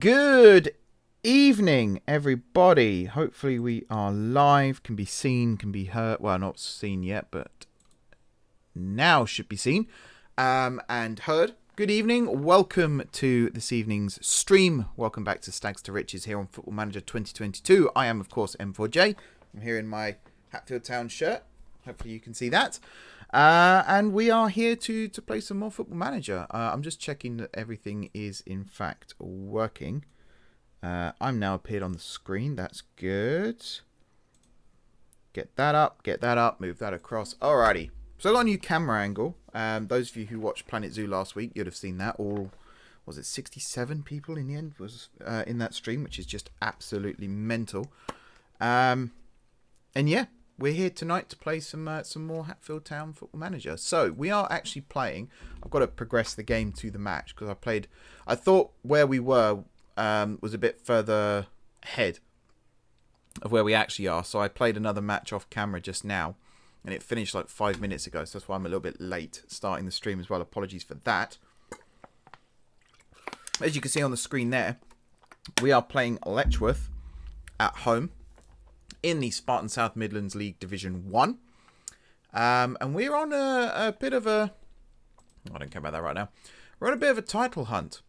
Good evening, everybody. Hopefully we are live, can be seen, can be heard. Well, not seen yet, but now should be seen and heard. Good evening. Welcome to this evening's stream. Welcome back to Stagz to Riches here on Football Manager 2022. I am, of course, M4J. I'm here in my Hatfield Town shirt. Hopefully you can see that. And we are here to play some more Football Manager. I'm just checking that everything is, in fact, working. I'm now appeared on the screen. That's good. Get that up, move that across. Alrighty. So I got a new camera angle. Those of you who watched Planet Zoo last week, you'd have seen that. All, was it 67 people in the end was in that stream, which is just absolutely mental. And yeah, we're here tonight to play some more Hatfield Town Football Manager. So we are actually playing. I've got to progress the game to the match because I thought where we were was a bit further ahead of where we actually are. So I played another match off camera just now, and it finished like 5 minutes ago. So that's why I'm a little bit late starting the stream as well. Apologies for that. As you can see on the screen there, we are playing Letchworth at home in the Spartan South Midlands League Division 1. And we're on a bit of a... I don't care about that right now. We're on a bit of a title hunt.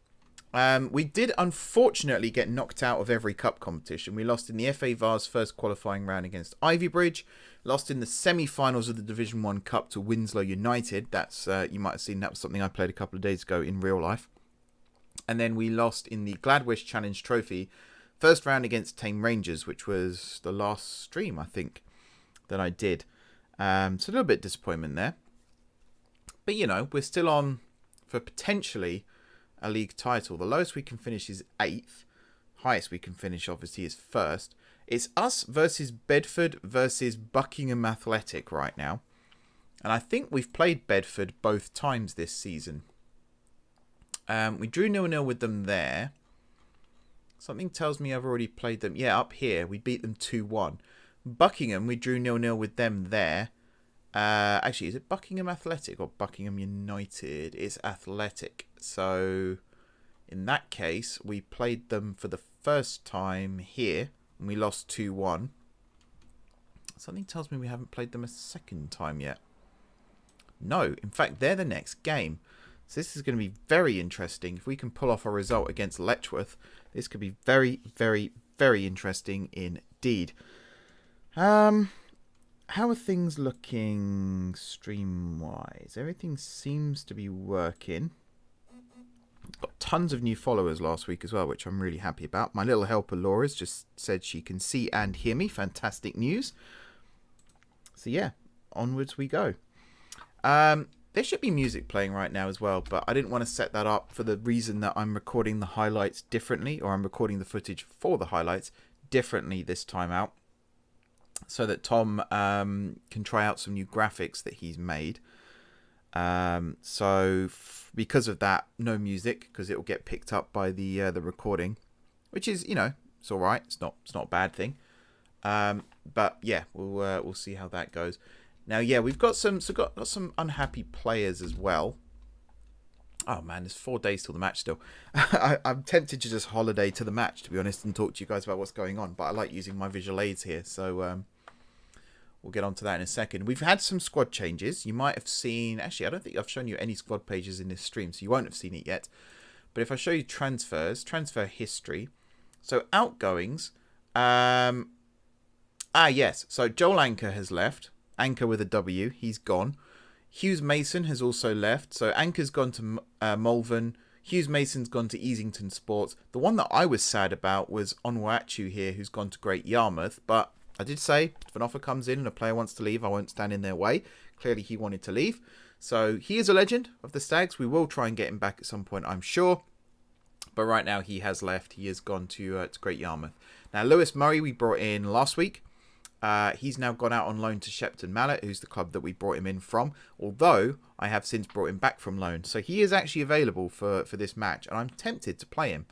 We did unfortunately get knocked out of every cup competition. We lost in the FA Vars first qualifying round against Ivybridge. Lost in the semi-finals of the Division 1 Cup to Winslow United. That's you might have seen that was something I played a couple of days ago in real life. And then we lost in the Gladwish Challenge Trophy first round against Tame Rangers, which was the last stream, I think, that I did. So a little bit of disappointment there. But, you know, we're still on for potentially a league title. The lowest we can finish is 8th. Highest we can finish, obviously, is 1st. It's us versus Bedford versus Buckingham Athletic right now. And I think we've played Bedford both times this season. We drew 0-0 with them there. Something tells me I've already played them. Yeah, up here. We beat them 2-1. Buckingham, we drew 0-0 with them there. Actually, is it Buckingham Athletic or Buckingham United? It's Athletic. So, in that case, we played them for the first time here. And we lost 2-1. Something tells me we haven't played them a second time yet. No, in fact, they're the next game. So this is going to be very interesting. If we can pull off a result against Letchworth, this could be very, very, very interesting indeed. How are things looking stream-wise? Everything seems to be working. Got tons of new followers last week as well, which I'm really happy about. My little helper Laura's just said she can see and hear me. Fantastic news. So yeah, onwards we go. There should be music playing right now as well, but I didn't want to set that up for the reason that I'm recording the highlights differently, or I'm recording the footage for the highlights differently this time out, so that Tom can try out some new graphics that he's made. So because of that, no music, because it will get picked up by the recording, which is, you know, it's all right. It's not a bad thing. But yeah, we'll see how that goes. Now, yeah, we've got some unhappy players as well. Oh man, there's 4 days till the match still. I'm tempted to just holiday to the match, to be honest, and talk to you guys about what's going on. But I like using my visual aids here, so we'll get onto that in a second. We've had some squad changes. You might have seen... Actually, I don't think I've shown you any squad pages in this stream, so you won't have seen it yet. But if I show you transfers, transfer history. So outgoings. Yes. So Joel Anchor has left. Anchor with a W. He's gone. Hughes Mason has also left. So Anchor's gone to Malvern. Hughes Mason's gone to Easington Sports. The one that I was sad about was Onwuachu here, who's gone to Great Yarmouth. But I did say, if an offer comes in and a player wants to leave, I won't stand in their way. Clearly, he wanted to leave. So he is a legend of the Stagz. We will try and get him back at some point, I'm sure. But right now, he has left. He has gone to Great Yarmouth. Now, Lewis Murray we brought in last week. He's now gone out on loan to Shepton Mallet, who's the club that we brought him in from. Although, I have since brought him back from loan. So he is actually available for this match. And I'm tempted to play him.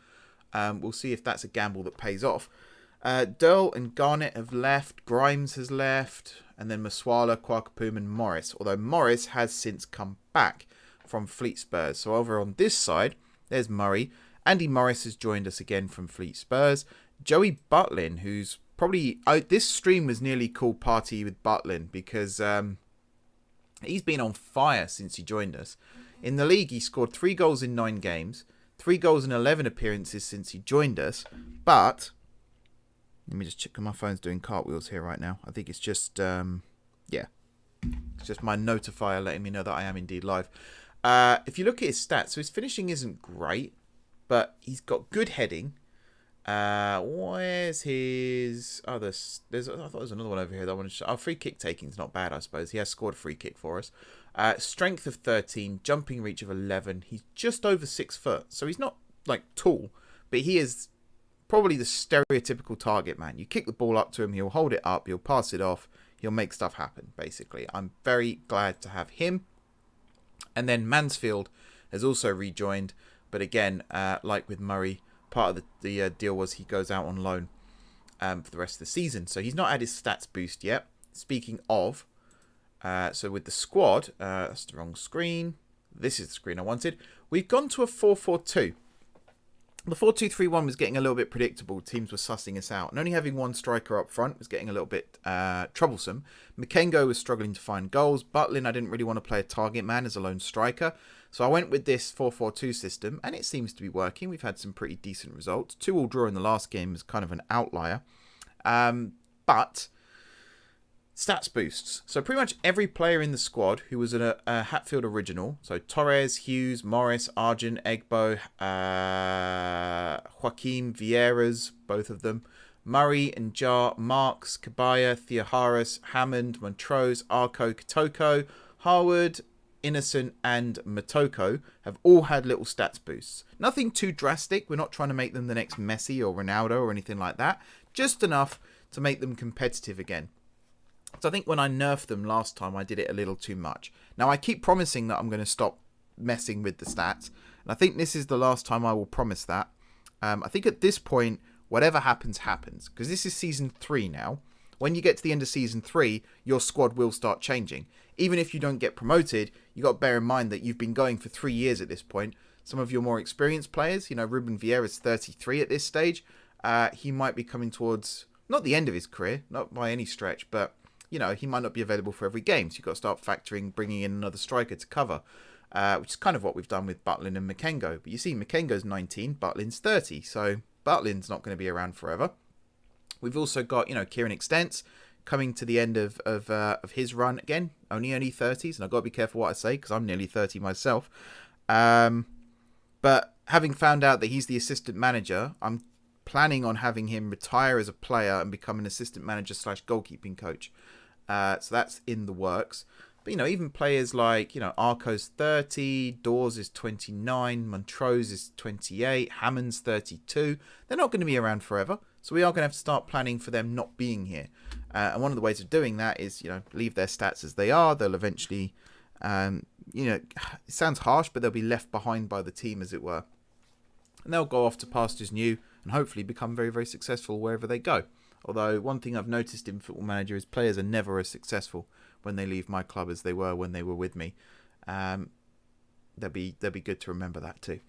We'll see if that's a gamble that pays off. Durl and Garnett have left. Grimes has left. And then Maswala, Kwakapum and Morris. Although Morris has since come back from Fleet Spurs. So over on this side, there's Murray. Andy Morris has joined us again from Fleet Spurs. Joey Butlin, who's probably... this stream was nearly called Party with Butlin because he's been on fire since he joined us. In the league, he scored 3 goals in 9 games, 3 goals in 11 appearances since he joined us. But, let me just check, my phone's doing cartwheels here right now. I think it's just, yeah. It's just my notifier letting me know that I am indeed live. If you look at his stats, so his finishing isn't great, but he's got good heading. Where's his other... I thought there was another one over here that I wanted to show. Free kick taking's not bad, I suppose. He has scored a free kick for us. Strength of 13, jumping reach of 11. He's just over 6 foot, so he's not like tall, but he is probably the stereotypical target man. You kick the ball up to him, he'll hold it up, he'll pass it off, he'll make stuff happen, basically. I'm very glad to have him. And then Mansfield has also rejoined, but again, like with Murray, part of the deal was he goes out on loan for the rest of the season. So he's not had his stats boost yet. Speaking of, so with the squad, that's the wrong screen. This is the screen I wanted. We've gone to a 4-4-2. The 4-2-3-1 was getting a little bit predictable. Teams were sussing us out. And only having one striker up front was getting a little bit troublesome. Makengo was struggling to find goals. Butlin, I didn't really want to play a target man as a lone striker. So I went with this 4-4-2 system, and it seems to be working. We've had some pretty decent results. 2-2 draw in the last game was kind of an outlier. But stats boosts. So pretty much every player in the squad who was a Hatfield original, so Torres, Hughes, Morris, Argent, Egbo, Joaquim, Vieira's, both of them, Murray and Jar, Marks, Kabaya, Theoharis, Hammond, Montrose, Arco, Kotoko, Harwood, Innocent and Motoko have all had little stats boosts. Nothing too drastic. We're not trying to make them the next Messi or Ronaldo or anything like that. Just enough to make them competitive again. So I think when I nerfed them last time, I did it a little too much. Now I keep promising that I'm going to stop messing with the stats. And I think this is the last time I will promise that. I think at this point, whatever happens, happens. Because this is season 3 now. When you get to the end of season 3, your squad will start changing. Even if you don't get promoted, you got to bear in mind that you've been going for 3 years at this point. Some of your more experienced players, Ruben Vieira is 33 at this stage. He might be coming towards, not the end of his career, not by any stretch, but, he might not be available for every game. So you've got to start factoring bringing in another striker to cover, which is kind of what we've done with Butlin and Makengo. But you see, Makengo's 19, Butlin's 30. So Butlin's not going to be around forever. We've also got, Kieran Extents coming to the end of his run again, only 30s, and I've got to be careful what I say because I'm nearly 30 myself. But having found out that he's the assistant manager, I'm planning on having him retire as a player and become an assistant manager / goalkeeping coach. So that's in the works. But, even players like, Arco's 30, Dawes is 29, Montrose is 28, Hammond's 32. They're not going to be around forever. So we are going to have to start planning for them not being here. And one of the ways of doing that is, leave their stats as they are. They'll eventually, it sounds harsh, but they'll be left behind by the team, as it were. And they'll go off to pastures new and hopefully become very, very successful wherever they go. Although one thing I've noticed in Football Manager is players are never as successful when they leave my club as they were when they were with me. They'll be good to remember that too.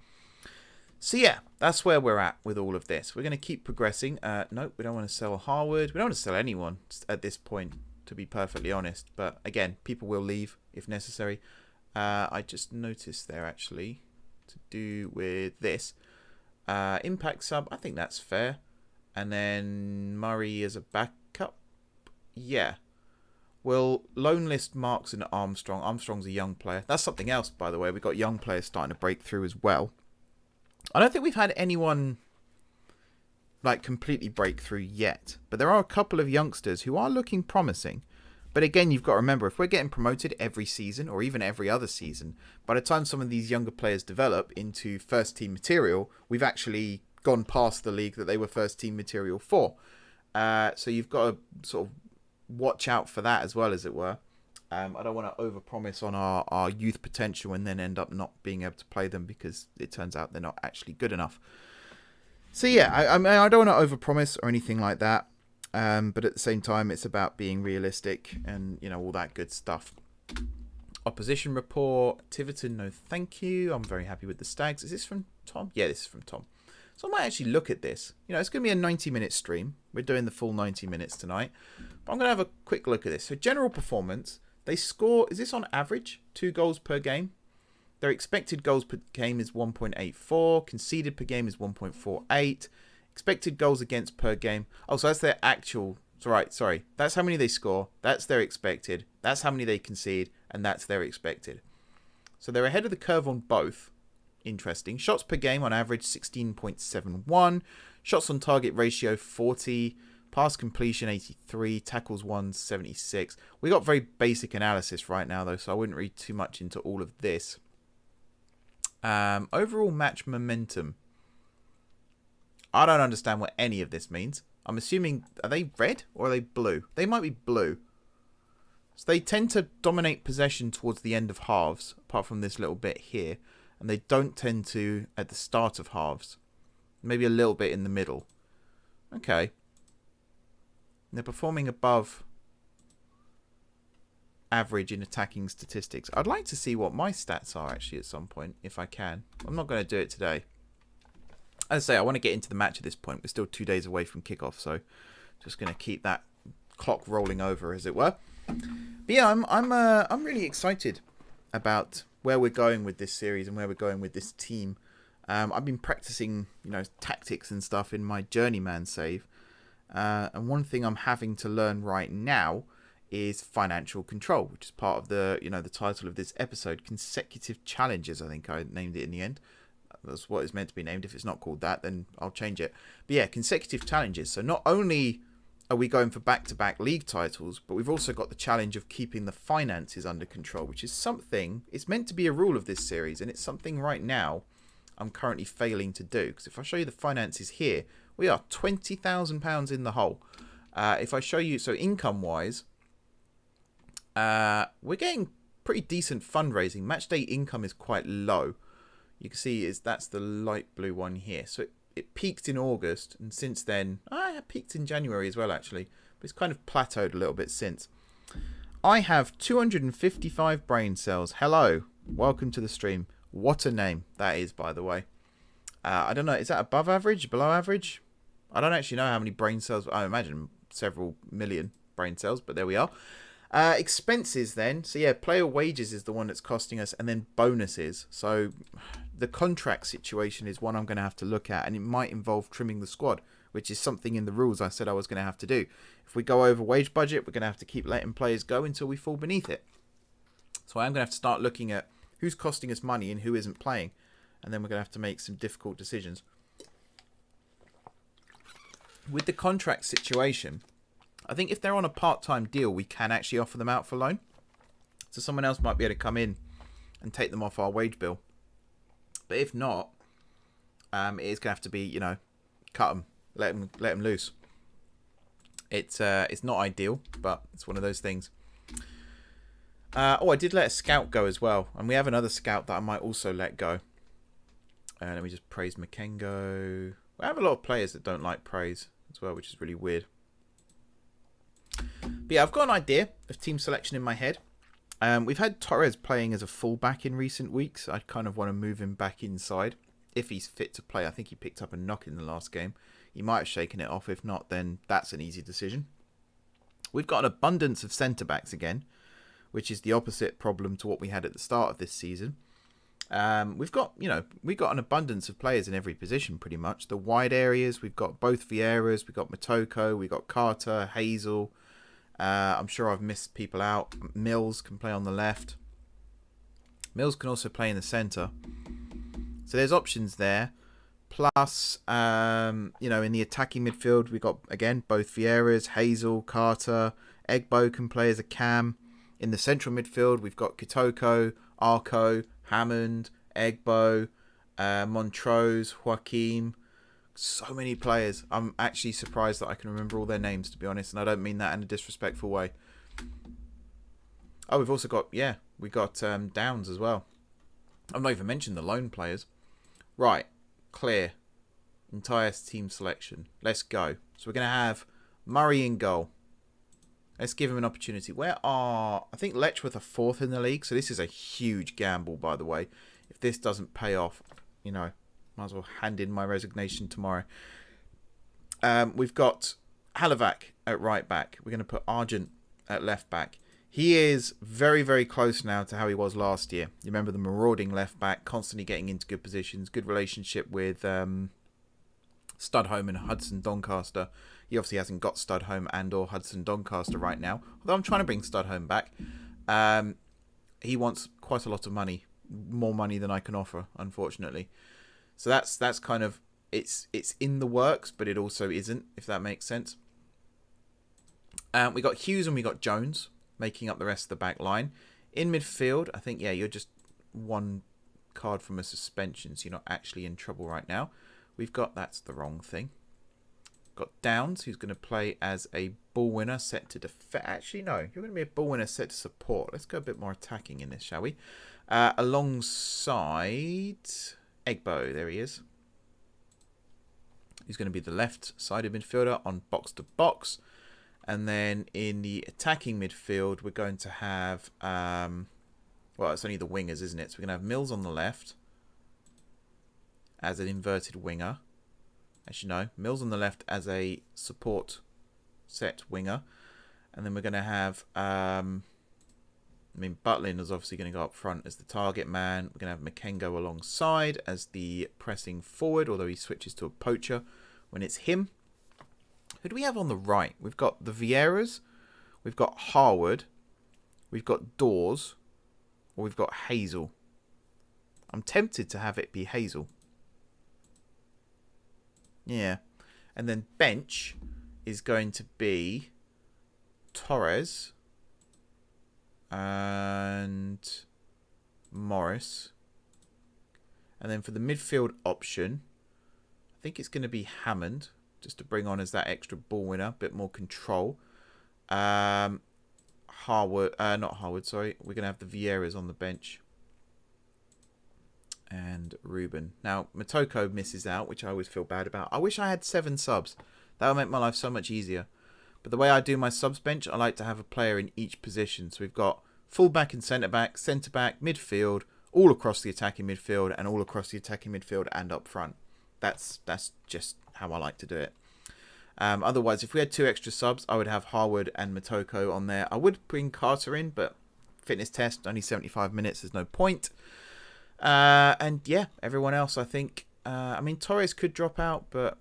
So yeah, that's where we're at with all of this. We're going to keep progressing. No, we don't want to sell Harwood. We don't want to sell anyone at this point, to be perfectly honest. But again, people will leave if necessary. I just noticed there actually to do with this. Impact sub, I think that's fair. And then Murray as a backup. Yeah. We'll loan list Marks and Armstrong. Armstrong's a young player. That's something else, by the way. We've got young players starting to break through as well. I don't think we've had anyone completely break through yet. But there are a couple of youngsters who are looking promising. But again, you've got to remember, if we're getting promoted every season or even every other season, by the time some of these younger players develop into first team material, we've actually gone past the league that they were first team material for. So you've got to sort of watch out for that as well, as it were. I don't want to overpromise on our youth potential and then end up not being able to play them because it turns out they're not actually good enough. So yeah, I mean, I don't want to overpromise or anything like that. But at the same time, it's about being realistic and, all that good stuff. Opposition report. Tiverton, no thank you. I'm very happy with the Stagz. Is this from Tom? Yeah, this is from Tom. So I might actually look at this. You know, it's going to be a 90-minute stream. We're doing the full 90 minutes tonight. But I'm going to have a quick look at this. So general performance. They score, is this on average? 2 goals per game. Their expected goals per game is 1.84. Conceded per game is 1.48. Expected goals against per game. Oh, so that's their actual. Right, sorry. That's how many they score. That's their expected. That's how many they concede. And that's their expected. So they're ahead of the curve on both. Interesting. Shots per game on average 16.71. Shots on target ratio 40. Pass completion 83. Tackles won 76. We got very basic analysis right now though, so I wouldn't read too much into all of this. Overall match momentum. I don't understand what any of this means. I'm assuming, are they red or are they blue? They might be blue. So they tend to dominate possession towards the end of halves, apart from this little bit here. And they don't tend to at the start of halves. Maybe a little bit in the middle. Okay. And they're performing above average in attacking statistics. I'd like to see what my stats are actually at some point, if I can. I'm not going to do it today. As I say, I want to get into the match at this point. We're still 2 days away from kickoff, so just going to keep that clock rolling over, as it were. But yeah, I'm really excited about where we're going with this series and where we're going with this team. I've been practicing, you know, tactics and stuff in my journeyman save, and one thing I'm having to learn right now is financial control, which is part of the, you know, the title of this episode, consecutive challenges. I think I named it in the end. That's what it's meant to be named. If it's not called that, then I'll change it. But yeah, consecutive challenges. So not only are we going for back-to-back league titles, but we've also got the challenge of keeping the finances under control, which is something, it's meant to be a rule of this series, and it's something right now I'm currently failing to do. Because if I show you the finances here, we are £20,000 in the hole. If I show you, so income-wise, we're getting pretty decent fundraising. Match day income is quite low. You can see that's the light blue one here. So it peaked in August, and since then, it peaked in January as well, actually. But it's kind of plateaued a little bit since. I have 255 brain cells. Hello. Welcome to the stream. What a name that is, by the way. I don't know. Is that above average? Below average? I don't actually know how many brain cells. I imagine several million brain cells, but there we are. Expenses then. So yeah, player wages is the one that's costing us, and then bonuses. So the contract situation is one I'm going to have to look at, and it might involve trimming the squad, which is something in the rules I said I was going to have to do. If we go over wage budget, we're going to have to keep letting players go until we fall beneath it. So I'm going to have to start looking at who's costing us money and who isn't playing, and then we're going to have to make some difficult decisions. With the contract situation, I think if they're on a part-time deal, we can actually offer them out for loan. So someone else might be able to come in and take them off our wage bill. But if not, it is going to have to be, you know, cut them, let them loose. It's not ideal, but it's one of those things. I did let a scout go as well, and we have another scout that I might also let go. Let me just praise Makengo. We have a lot of players that don't like praise as well, which is really weird. But yeah, I've got an idea of team selection in my head. We've had Torres playing as a fullback in recent weeks. I kind of want to move him back inside if he's fit to play. I think he picked up a knock in the last game. He might have shaken it off. If not, then that's an easy decision. We've got an abundance of centre-backs again, which is the opposite problem to what we had at the start of this season. We've got an abundance of players in every position pretty much. The wide areas, we've got both Vieiras, we've got Motoko, we've got Carter, Hazel. I'm sure I've missed people out. Mills can play on the left. Mills can also play in the centre. So there's options there. Plus, in the attacking midfield, we've got, again, both Vieiras, Hazel, Carter. Egbo can play as a cam. In the central midfield, we've got Kitoko, Arco, Hammond, Egbo, Montrose, Joaquim. So many players. I'm actually surprised that I can remember all their names, to be honest, and I don't mean that in a disrespectful way. Oh, we've also got, Downs as well. I've not even mentioned the loan players. Right, clear. Entire team selection. Let's go. So we're going to have Murray in goal. Let's give him an opportunity. I think Letchworth are 4th in the league, so this is a huge gamble, by the way. If this doesn't pay off, you know, might as well hand in my resignation tomorrow. We've got Halivac at right back. We're going to put Argent at left back. He is very, very close now to how he was last year. You remember the marauding left back, constantly getting into good positions, good relationship with Studholme and Hudson Doncaster. He obviously hasn't got Studholme and or Hudson Doncaster right now. Although I'm trying to bring Studholme back. He wants quite a lot of money. More money than I can offer, unfortunately. So that's kind of... It's in the works, but it also isn't, if that makes sense. We got Hughes and we got Jones making up the rest of the back line. In midfield, I think, yeah, you're just one card from a suspension, so you're not actually in trouble right now. We've got... That's the wrong thing. Got Downs, who's going to play as a ball winner set to defend. Actually, no. You're going to be a ball winner set to support. Let's go a bit more attacking in this, shall we? Alongside Egbo. There he is. He's going to be the left-sided midfielder on box-to-box. And then in the attacking midfield, we're going to have... well, it's only the wingers, isn't it? So we're going to have Mills on the left as an inverted winger. As you know, Mills on the left as a support set winger. And then we're going to have... Butlin is obviously going to go up front as the target man. We're going to have Makengo alongside as the pressing forward, although he switches to a poacher when it's him. Who do we have on the right? We've got the Vieiras, we've got Harwood, we've got Dawes, or we've got Hazel. I'm tempted to have it be Hazel. Yeah. And then bench is going to be Torres and Morris. And then for the midfield option, I think it's going to be Hammond, just to bring on as that extra ball winner, a bit more control. Not Harwood, sorry. We're going to have the Vieiras on the bench. And Ruben. Now, Motoko misses out, which I always feel bad about. I wish I had 7 subs. That would make my life so much easier. But the way I do my subs bench, I like to have a player in each position. So we've got full-back and centre-back, midfield, all across the attacking midfield, and all across the attacking midfield and up front. That's just how I like to do it. Otherwise, if we had 2 extra subs, I would have Harwood and Motoko on there. I would bring Carter in, but fitness test, only 75 minutes, there's no point. And yeah, everyone else, I think... Torres could drop out, but...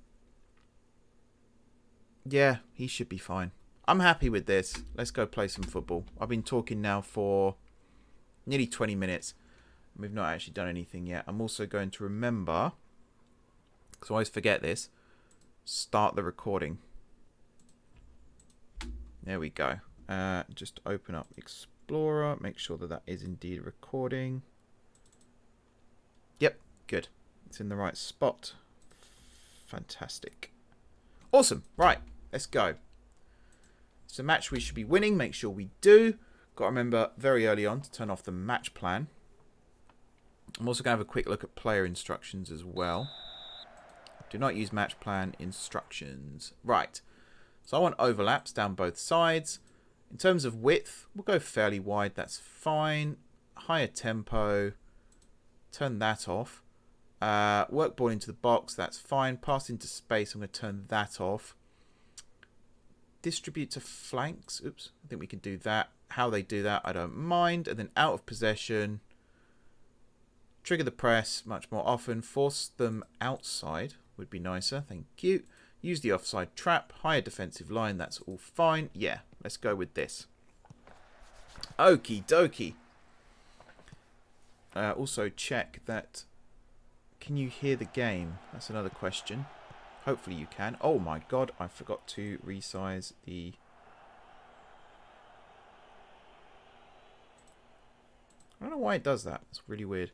yeah, he should be fine. I'm happy with this. Let's go play some football. I've been talking now for nearly 20 minutes. We've not actually done anything yet. I'm also going to remember... because I always forget this. Start the recording. There we go. Just open up Explorer. Make sure that is indeed recording. Yep, good. It's in the right spot. Fantastic. Awesome. Right, let's go. It's a match we should be winning. Make sure we do. Got to remember very early on to turn off the match plan. I'm also going to have a quick look at player instructions as well. Do not use match plan instructions. Right. So I want overlaps down both sides. In terms of width, we'll go fairly wide. That's fine. Higher tempo. Turn that off. Work ball into the box. That's fine. Pass into space. I'm going to turn that off. Distribute to flanks. Oops. I think we can do that. How they do that, I don't mind. And then out of possession. Trigger the press much more often. Force them outside would be nicer. Thank you. Use the offside trap. Higher defensive line. That's all fine. Yeah, let's go with this. Okie dokie. Also check that... can you hear the game? That's another question. Hopefully you can. Oh my god, I forgot to resize the... I don't know why it does that. It's really weird.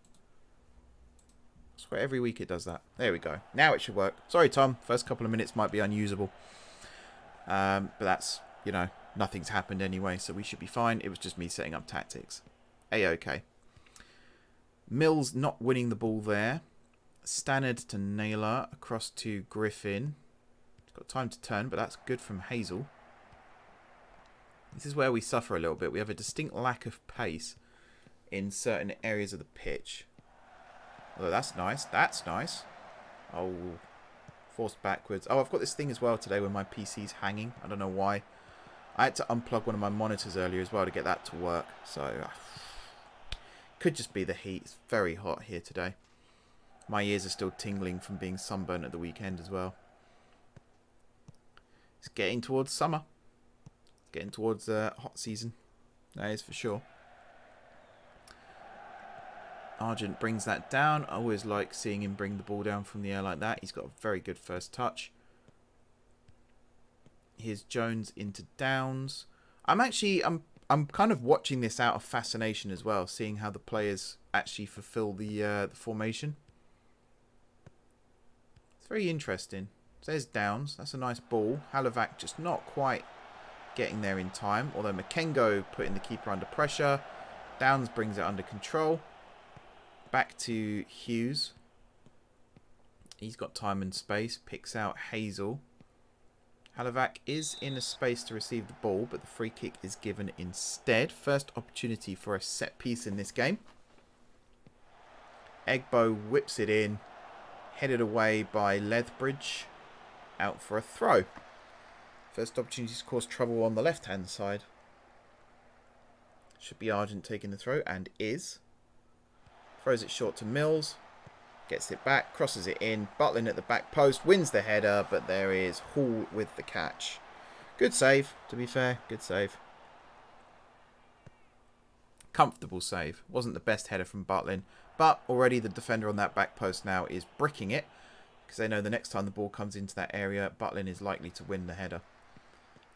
I swear every week it does that. There we go. Now it should work. Sorry, Tom. First couple of minutes might be unusable. But that's, you know, nothing's happened anyway, so we should be fine. It was just me setting up tactics. A-okay. Mills not winning the ball there. Stannard to Naylor. Across to Griffin. Got time to turn, but that's good from Hazel. This is where we suffer a little bit. We have a distinct lack of pace in certain areas of the pitch. Although that's nice. That's nice. Oh, forced backwards. Oh, I've got this thing as well today where my PC's hanging. I don't know why. I had to unplug one of my monitors earlier as well to get that to work. So, could just be the heat. It's very hot here today. My ears are still tingling from being sunburnt at the weekend as well. It's getting towards summer. Getting towards hot season. That is for sure. Argent brings that down. I always like seeing him bring the ball down from the air like that. He's got a very good first touch. Here's Jones into Downs. I'm kind of watching this out of fascination as well, seeing how the players actually fulfill the formation. It's very interesting. There's Downs. That's a nice ball. Halovac just not quite getting there in time. Although Makengo putting the keeper under pressure. Downs brings it under control. Back to Hughes. He's got time and space. Picks out Hazel. Halovac is in a space to receive the ball, but the free kick is given instead. First opportunity for a set piece in this game. Egbo whips it in. Headed away by Lethbridge. Out for a throw. First opportunity to cause trouble on the left-hand side. Should be Argent taking the throw, and is. Throws it short to Mills. Gets it back, crosses it in. Butlin at the back post, wins the header, but there is Hall with the catch. Good save, to be fair. Good save. Comfortable save. Wasn't the best header from Butlin, but already the defender on that back post now is bricking it, because they know the next time the ball comes into that area, Butlin is likely to win the header.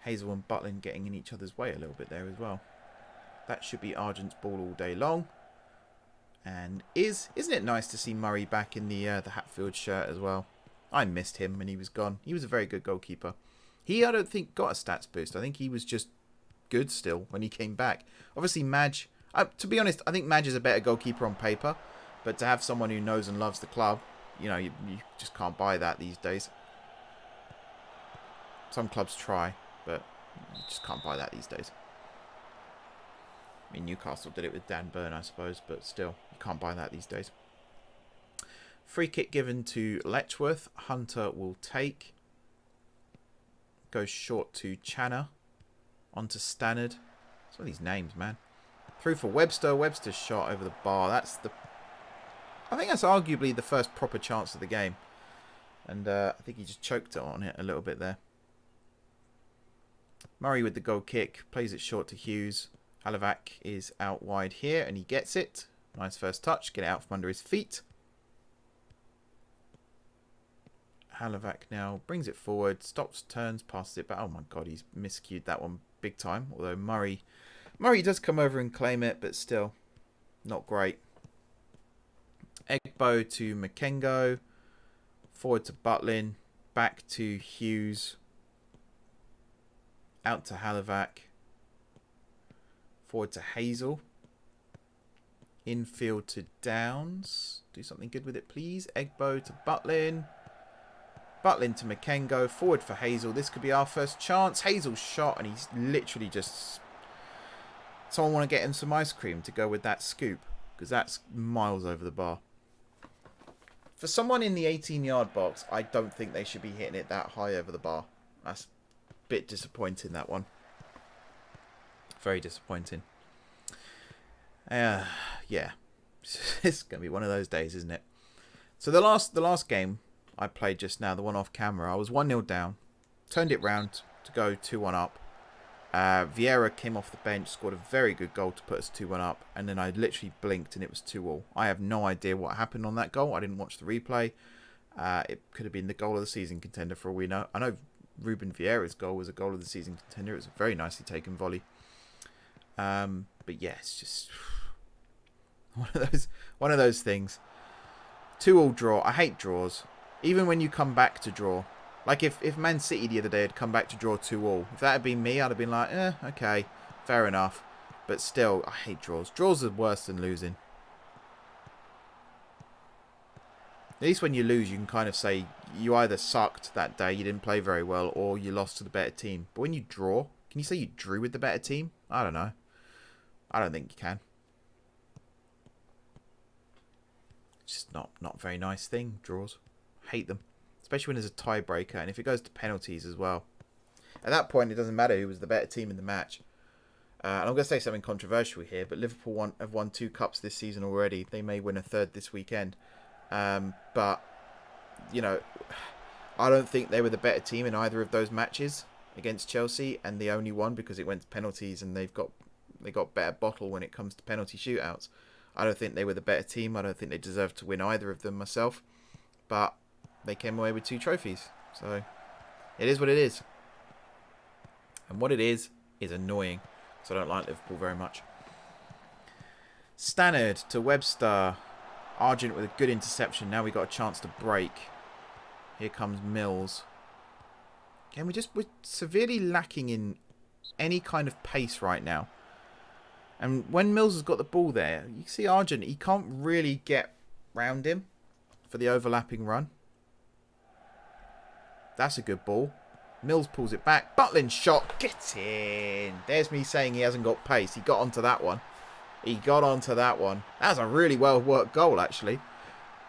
Hazel and Butlin getting in each other's way a little bit there as well. That should be Argent's ball all day long. And isn't it nice to see Murray back in the Hatfield shirt as well? I missed him when he was gone. He was a very good goalkeeper. He, I don't think, got a stats boost. I think he was just good still when he came back. Obviously, Madge, to be honest, I think Madge is a better goalkeeper on paper. But to have someone who knows and loves the club, you know, you just can't buy that these days. Some clubs try, but you just can't buy that these days. I mean, Newcastle did it with Dan Burn, I suppose, but still, you can't buy that these days. Free kick given to Letchworth. Hunter will take. Goes short to Channer. On to Stannard. Some of these names, man. Through for Webster. Webster's shot over the bar. I think that's arguably the first proper chance of the game. And I think he just choked it on it a little bit there. Murray with the goal kick. Plays it short to Hughes. Halovac is out wide here, and he gets it. Nice first touch. Get it out from under his feet. Halovac now brings it forward. Stops, turns, passes it back. Oh my god, he's miscued that one big time. Although Murray does come over and claim it, but still not great. Egbo to Makengo. Forward to Butlin. Back to Hughes. Out to Halovac. Forward to Hazel. Infield to Downs. Do something good with it, please. Egbo to Butlin. Butlin to Makengo. Forward for Hazel. This could be our first chance. Hazel's shot, and he's literally just... Someone want to get him some ice cream to go with that scoop, because that's miles over the bar. For someone in the 18-yard box, I don't think they should be hitting it that high over the bar. That's a bit disappointing, that one. Very disappointing. Yeah. It's going to be one of those days, isn't it? So the last game I played just now, the one off camera, I was 1-0 down. Turned it round to go 2-1 up. Vieira came off the bench, scored a very good goal to put us 2-1 up. And then I literally blinked and it was 2-2. I have no idea what happened on that goal. I didn't watch the replay. It could have been the goal of the season contender for all we know. I know Ruben Vieira's goal was a goal of the season contender. It was a very nicely taken volley. But yeah, it's just one of those things. 2-2 draw. I hate draws. Even when you come back to draw. Like if Man City the other day had come back to draw 2-2. If that had been me, I'd have been like, okay, fair enough. But still, I hate draws. Draws are worse than losing. At least when you lose, you can kind of say you either sucked that day, you didn't play very well, or you lost to the better team. But when you draw, Can you say you drew with the better team? I don't know. I don't think you can. It's just not a very nice thing, draws. Hate them. Especially when there's a tiebreaker, and if it goes to penalties as well. At that point, it doesn't matter who was the better team in the match. And I'm going to say something controversial here, but Liverpool have won 2 cups this season already. They may win a 3rd this weekend. But, you know, I don't think they were the better team in either of those matches against Chelsea, and they only won because it went to penalties, and they got better bottle when it comes to penalty shootouts. I don't think they were the better team. I don't think they deserved to win either of them myself. But they came away with 2 trophies. So it is what it is. And what it is annoying. So I don't like Liverpool very much. Stannard to Webster. Argent with a good interception. Now we got a chance to break. Here comes Mills. Again, we're severely lacking in any kind of pace right now. And when Mills has got the ball there, you see Argent, he can't really get round him for the overlapping run. That's a good ball. Mills pulls it back. Butlin's shot. Get in. There's me saying he hasn't got pace. He got onto that one. He got onto that one. That was a really well worked goal, actually.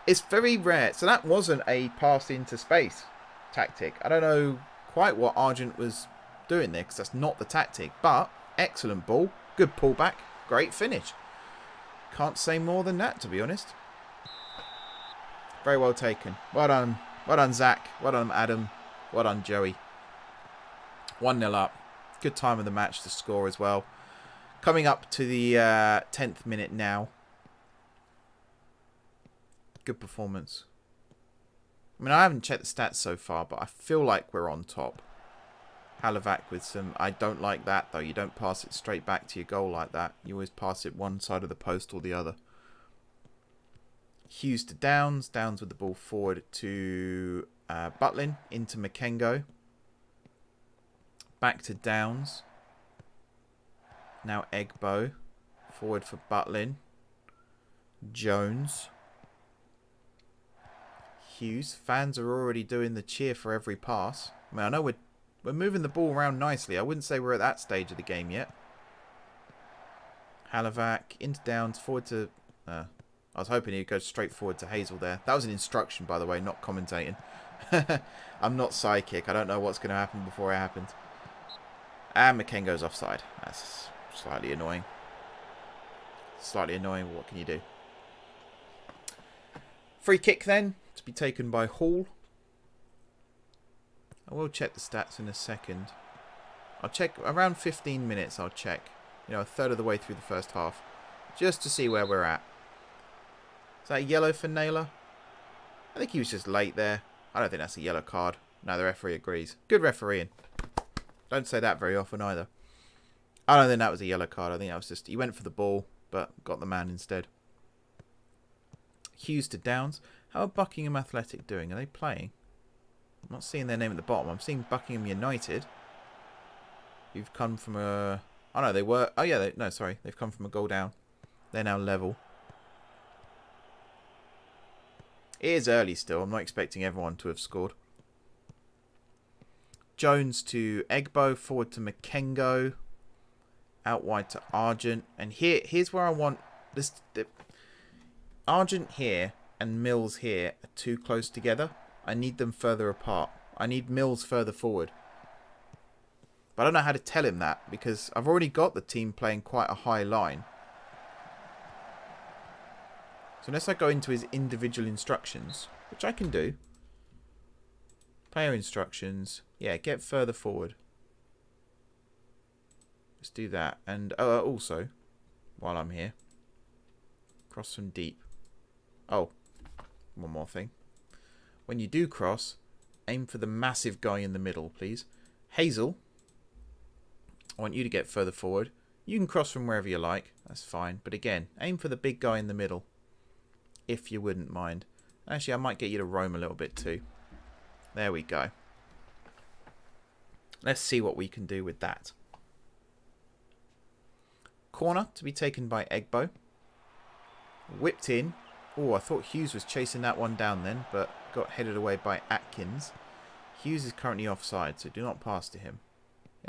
It's very rare. So that wasn't a pass into space tactic. I don't know quite what Argent was doing there, because that's not the tactic. But excellent ball. Good pullback. Great finish. Can't say more than that, to be honest. Very well taken. Well done. Well done, Zach. Well done, Adam. Well done, Joey. 1-0 up. Good time of the match to score as well. Coming up to the 10th minute now. Good performance. I mean, I haven't checked the stats so far, but I feel like we're on top. Halavac with some... I don't like that, though. You don't pass it straight back to your goal like that. You always pass it one side of the post or the other. Hughes to Downs. Downs with the ball forward to Butlin. Into Makengo. Back to Downs. Now Egbo. Forward for Butlin. Jones. Hughes. Fans are already doing the cheer for every pass. I mean, I know we're moving the ball around nicely. I wouldn't say we're at that stage of the game yet. Halavac. Into Downs. Forward to... I was hoping he'd go straight forward to Hazel there. That was an instruction, by the way, not commentating. I'm not psychic. I don't know what's going to happen before it happens. And Makengo's offside. That's slightly annoying. Slightly annoying, but what can you do? Free kick then, to be taken by Hall. I will check the stats in a second. I'll check around 15 minutes, I'll check. You know, a third of the way through the first half. Just to see where we're at. Is that a yellow for Naylor? I think he was just late there. I don't think that's a yellow card. No, the referee agrees. Good refereeing. Don't say that very often either. I don't think that was a yellow card. I think that was just... He went for the ball, but got the man instead. Hughes to Downs. How are Buckingham Athletic doing? Are they playing? I'm not seeing their name at the bottom. I'm seeing Buckingham United. Who've come from a... Oh, no, they were... Oh, yeah. No, sorry. They've come from a goal down. They're now level. It is early still. I'm not expecting everyone to have scored. Jones to Egbo. Forward to Makengo. Out wide to Argent. And here's where I want... this. Argent here and Mills here are too close together. I need them further apart. I need Mills further forward. But I don't know how to tell him that, because I've already got the team playing quite a high line. So unless I go into his individual instructions, which I can do. Player instructions. Yeah, get further forward. Let's do that. And also, while I'm here, cross from deep. Oh, one more thing. When you do cross, aim for the massive guy in the middle, please. Hazel, I want you to get further forward. You can cross from wherever you like. That's fine. But again, aim for the big guy in the middle. If you wouldn't mind. Actually, I might get you to roam a little bit too. There we go. Let's see what we can do with that. Corner to be taken by Egbo. Whipped in. Oh, I thought Hughes was chasing that one down then, but got headed away by Atkins. Hughes is currently offside, so do not pass to him.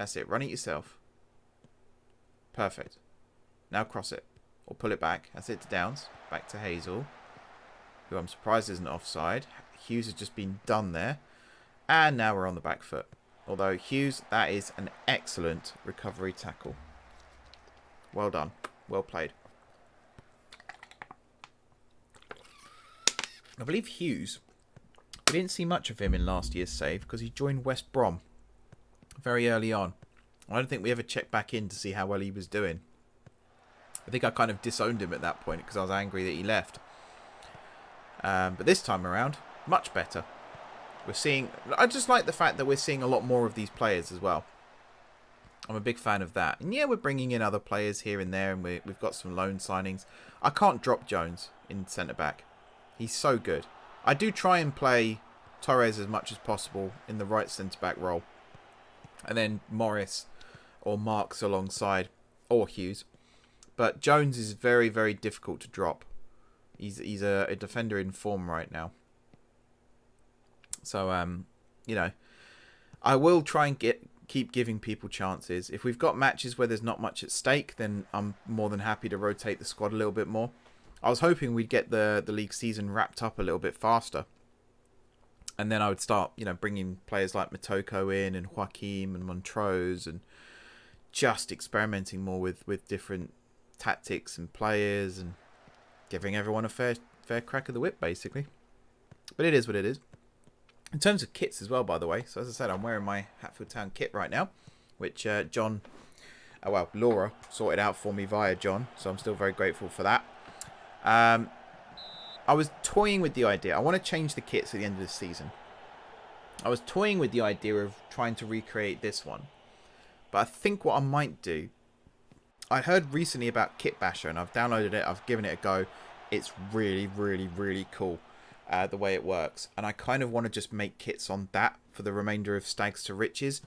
That's it. Run it yourself. Perfect. Now cross it. Or pull it back. That's it to Downs. Back to Hazel, who I'm surprised isn't offside. Hughes has just been done there. And now we're on the back foot. Although Hughes, that is an excellent recovery tackle. Well done. Well played. I believe Hughes, we didn't see much of him in last year's save because he joined West Brom very early on. I don't think we ever checked back in to see how well he was doing. I think I kind of disowned him at that point because I was angry that he left. But this time around, much better. We're seeing... I just like the fact that we're seeing a lot more of these players as well. I'm a big fan of that. And yeah, we're bringing in other players here and there, and we've got some loan signings. I can't drop Jones in centre-back. He's so good. I do try and play Torres as much as possible in the right centre-back role. And then Morris or Marks alongside, or Hughes. But Jones is very, very difficult to drop. He's a defender in form right now. So, you know, I will try and keep giving people chances. If we've got matches where there's not much at stake, then I'm more than happy to rotate the squad a little bit more. I was hoping we'd get the league season wrapped up a little bit faster. And then I would start, you know, bringing players like Motoko in and Joaquim and Montrose and just experimenting more with different tactics and players and giving everyone a fair crack of the whip, basically. But it is what it is. In terms of kits as well, by the way. So as I said, I'm wearing my Hatfield Town kit right now, which Laura sorted out for me via John. So I'm still very grateful for that. I was toying with the idea. I want to change the kits at the end of the season. I was toying with the idea of trying to recreate this one. But I think what I might do... I heard recently about Kit Basher and I've downloaded it. I've given it a go. It's really, really, really cool. The way it works, and I kind of want to just make kits on that for the remainder of Stagz to Riches.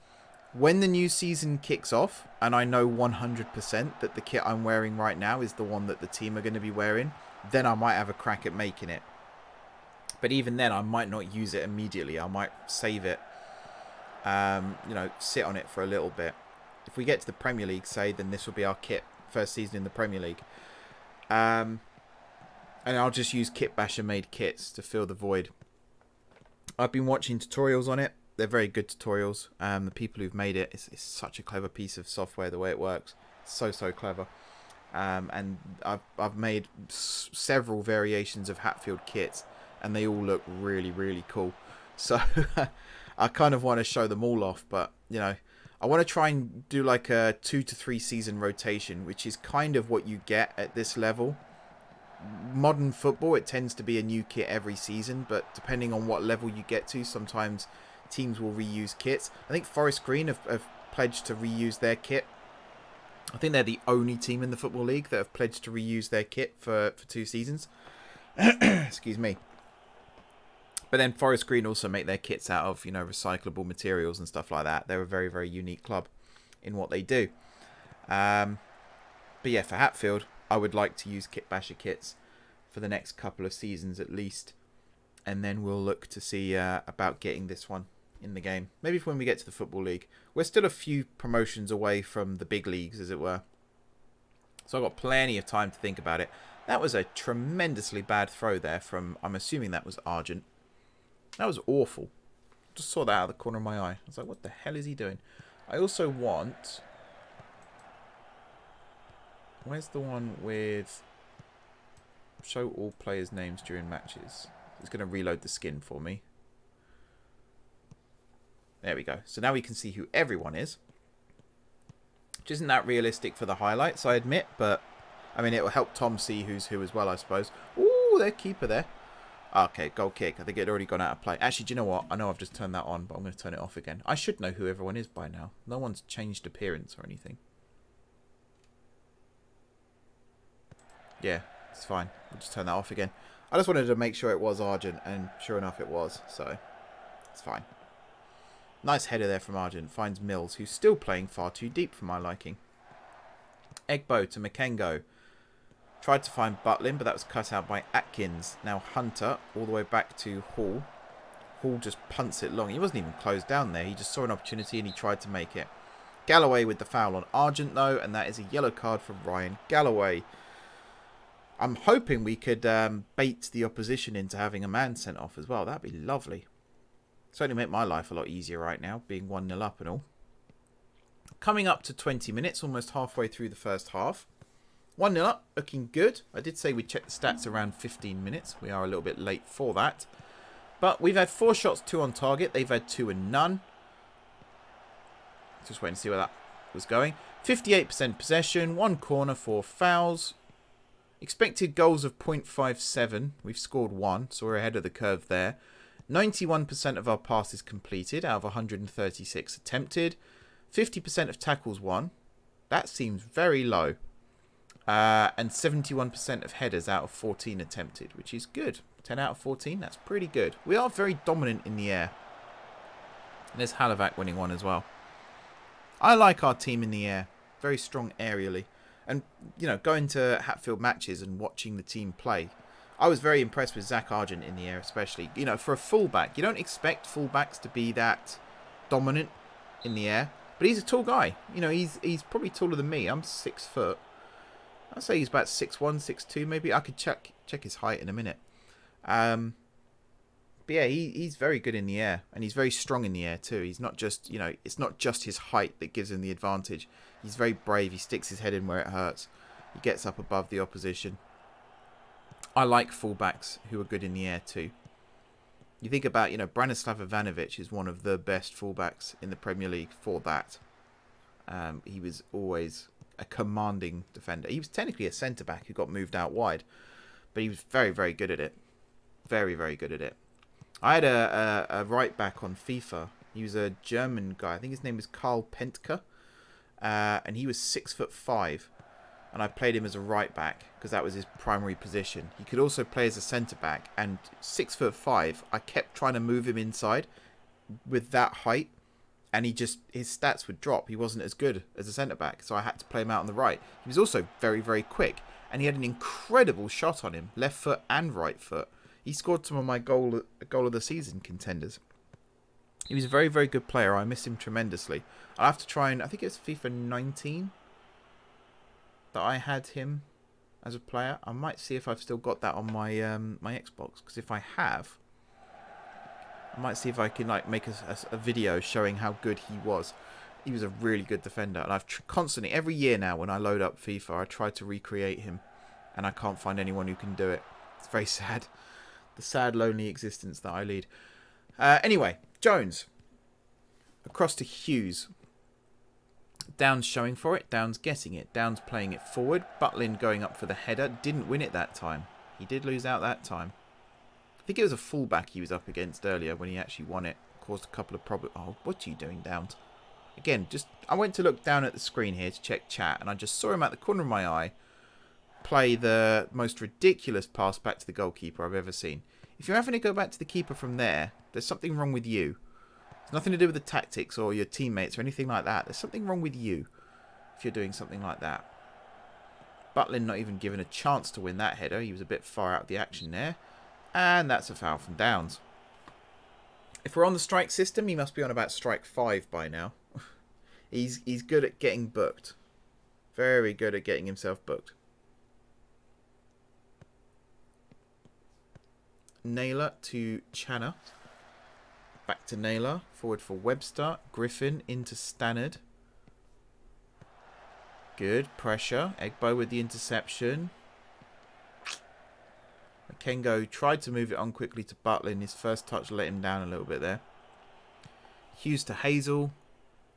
When the new season kicks off, and I know 100% that the kit I'm wearing right now is the one that the team are going to be wearing, then I might have a crack at making it. But even then, I might not use it immediately. I might save it, you know, sit on it for a little bit. If we get to the Premier League, say, then this will be our kit, first season in the Premier League. And I'll just use Kit Basher made kits to fill the void. I've been watching tutorials on it. They're very good tutorials. The people who've made it, it's such a clever piece of software, the way it works. So clever. And I've made several variations of Hatfield kits, and they all look really, really cool. So I kind of want to show them all off, but, you know, I want to try and do like a 2 to 3 season rotation, which is kind of what you get at this level. Modern football, it tends to be a new kit every season, but depending on what level you get to, sometimes teams will reuse kits. I think Forest Green have pledged to reuse their kit. I think they're the only team in the Football League that have pledged to reuse their kit for 2 seasons. Excuse me. But then Forest Green also make their kits out of, you know, recyclable materials and stuff like that. They're a very, very unique club in what they do. But yeah, for Hatfield, I would like to use Kit Basher kits for the next couple of seasons at least. And then we'll look to see about getting this one in the game. Maybe when we get to the Football League. We're still a few promotions away from the big leagues, as it were. So I've got plenty of time to think about it. That was a tremendously bad throw there from, I'm assuming that was Argent. That was awful. Just saw that out of the corner of my eye. I was like, what the hell is he doing? I also want... Where's the one with show all players' names during matches? It's going to reload the skin for me. There we go. So now we can see who everyone is. Which isn't that realistic for the highlights, I admit. But, I mean, it will help Tom see who's who as well, I suppose. Ooh, their keeper there. Okay, goal kick. I think it had already gone out of play. Actually, do you know what? I know I've just turned that on, but I'm going to turn it off again. I should know who everyone is by now. No one's changed appearance or anything. Yeah, it's fine. I'll just turn that off again. I just wanted to make sure it was Argent, and sure enough it was, so it's fine. Nice header there from Argent. Finds Mills, who's still playing far too deep for my liking. Egbo to Makengo. Tried to find Butlin, but that was cut out by Atkins. Now Hunter, all the way back to Hall. Hall just punts it long. He wasn't even closed down there. He just saw an opportunity and he tried to make it. Galloway with the foul on Argent, though, and that is a yellow card for Ryan Galloway. I'm hoping we could bait the opposition into having a man sent off as well. That'd be lovely. Certainly make my life a lot easier right now, being 1-0 up and all. Coming up to 20 minutes, almost halfway through the first half. 1-0 up, looking good. I did say we'd check the stats around 15 minutes. We are a little bit late for that. But we've had 4 shots, 2 on target. They've had 2 and none. Just wait and see where that was going. 58% possession, 1 corner, 4 fouls. Expected goals of 0.57. We've scored 1, so we're ahead of the curve there. 91% of our passes completed out of 136 attempted. 50% of tackles won. That seems very low. And 71% of headers out of 14 attempted, which is good. 10 out of 14, that's pretty good. We are very dominant in the air. And there's Halivac winning one as well. I like our team in the air. Very strong aerially. And, you know, going to Hatfield matches and watching the team play, I was very impressed with Zach Argent in the air, especially. You know, for a fullback, you don't expect fullbacks to be that dominant in the air. But he's a tall guy. You know, he's probably taller than me. I'm 6 foot. I'd say he's about 6'1", 6'2", maybe. I could check his height in a minute. But yeah, he's very good in the air. And he's very strong in the air too. He's not just, you know, it's not just his height that gives him the advantage. He's very brave. He sticks his head in where it hurts. He gets up above the opposition. I like fullbacks who are good in the air too. You think about, you know, Branislav Ivanovic is one of the best fullbacks in the Premier League for that. He was always a commanding defender. He was technically a centre-back who got moved out wide. But he was very, very good at it. Very, very good at it. I had a right-back on FIFA. He was a German guy. I think his name was Karl Pentke. And he was 6'5". And I played him as a right-back because that was his primary position. He could also play as a centre-back. And 6'5", I kept trying to move him inside with that height. And his stats would drop. He wasn't as good as a centre-back. So I had to play him out on the right. He was also very, very quick. And he had an incredible shot on him. Left foot and right foot. He scored some of my goal of the season contenders. He was a very, very good player. I miss him tremendously. I'll have to try and... I think it was FIFA 19 that I had him as a player. I might see if I've still got that on my my Xbox. Because if I have... I might see if I can like make a video showing how good he was. He was a really good defender. And I've constantly, every year now when I load up FIFA, I try to recreate him. And I can't find anyone who can do it. It's very sad. The sad, lonely existence that I lead. Anyway, Jones. Across to Hughes. Downs showing for it. Downs getting it. Downs playing it forward. Butlin going up for the header. Didn't win it that time. He did lose out that time. I think it was a fullback he was up against earlier when he actually won it. Caused a couple of problems. Oh, what are you doing, Downs? Again, I went to look down at the screen here to check chat. And I just saw him at the corner of my eye play the most ridiculous pass back to the goalkeeper I've ever seen. If you're having to go back to the keeper from there, there's something wrong with you. It's nothing to do with the tactics or your teammates or anything like that. There's something wrong with you if you're doing something like that. Butlin not even given a chance to win that header. He was a bit far out of the action there. And that's a foul from Downs. If we're on the strike system, he must be on about strike 5 by now. He's good at getting booked. Very good at getting himself booked. Naylor to Channer. Back to Naylor. Forward for Webster. Griffin into Stannard. Good. Pressure. Egbo with the interception. Makengo tried to move it on quickly to Butlin. His first touch let him down a little bit there. Hughes to Hazel.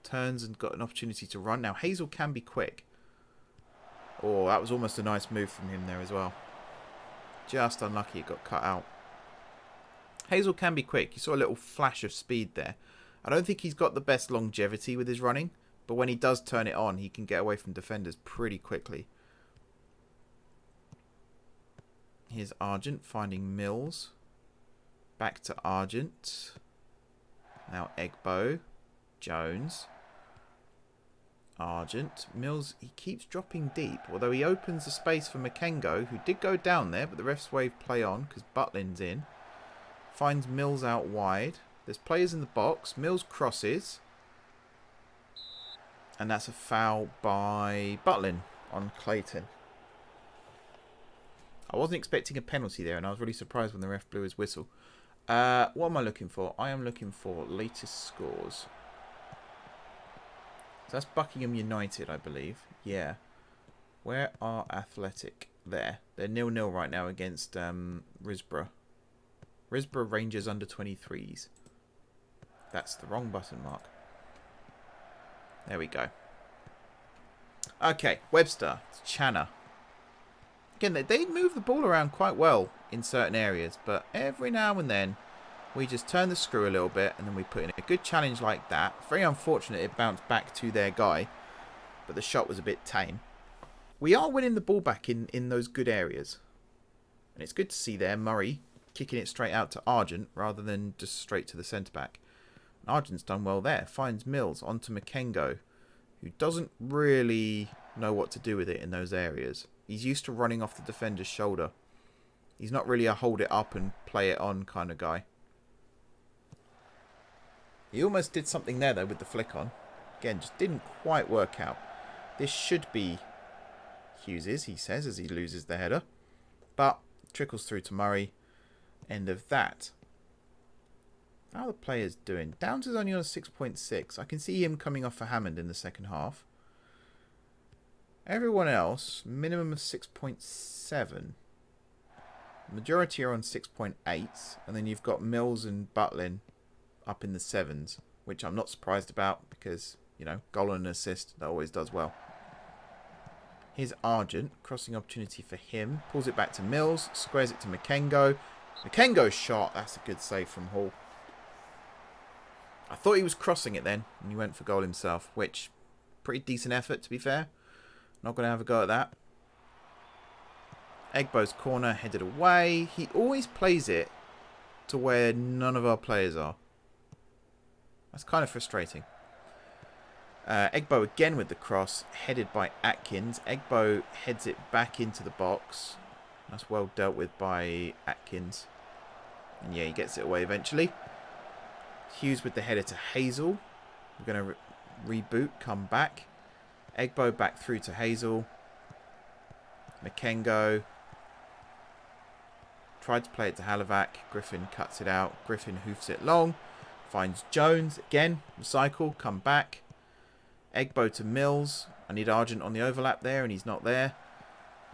Turns and got an opportunity to run. Now Hazel can be quick. Oh, that was almost a nice move from him there as well. Just unlucky it got cut out. Hazel can be quick. You saw a little flash of speed there. I don't think he's got the best longevity with his running. But when he does turn it on, he can get away from defenders pretty quickly. Here's Argent finding Mills. Back to Argent. Now Egbo. Jones. Argent. Mills, he keeps dropping deep. Although he opens the space for Makengo, who did go down there. But the refs wave play on because Butlin's in. Finds Mills out wide. There's players in the box. Mills crosses. And that's a foul by Butlin on Clayton. I wasn't expecting a penalty there, and I was really surprised when the ref blew his whistle. What am I looking for? I am looking for latest scores. So that's Buckingham United, I believe. Yeah. Where are Athletic? There. They're 0-0 right now against Risborough. Risborough Rangers under 23s. That's the wrong button, Mark. There we go. Okay, Webster. It's Channer. Again, they move the ball around quite well in certain areas, but every now and then we just turn the screw a little bit and then we put in a good challenge like that. Very unfortunate it bounced back to their guy, but the shot was a bit tame. We are winning the ball back in those good areas. And it's good to see there Murray kicking it straight out to Argent rather than just straight to the centre-back. Argent's done well there. Finds Mills onto Makengo, who doesn't really know what to do with it in those areas. He's used to running off the defender's shoulder. He's not really a hold it up and play it on kind of guy. He almost did something there, though, with the flick on. Again, just didn't quite work out. This should be Hughes's, he says, as he loses the header. But trickles through to Murray. End of that. How are the players doing? Downs is only on a 6.6. I can see him coming off for Hammond in the second half. Everyone else, minimum of 6.7. Majority are on 6.8. And then you've got Mills and Butlin up in the 7s, which I'm not surprised about because, you know, goal and assist, that always does well. Here's Argent, crossing opportunity for him. Pulls it back to Mills, squares it to Makengo. Makengo's shot, that's a good save from Hall. I thought he was crossing it then, and he went for goal himself, which, pretty decent effort to be fair. Not going to have a go at that. Egbo's corner, headed away. He always plays it to where none of our players are. That's kind of frustrating. Egbo again with the cross, headed by Atkins. Egbo heads it back into the box. That's well dealt with by Atkins. And yeah, he gets it away eventually. Hughes with the header to Hazel. We're going to reboot, come back. Egbo back through to Hazel. Makengo. Tried to play it to Halivac. Griffin cuts it out. Griffin hoofs it long. Finds Jones. Again, recycle, come back. Egbo to Mills. I need Argent on the overlap there, and he's not there.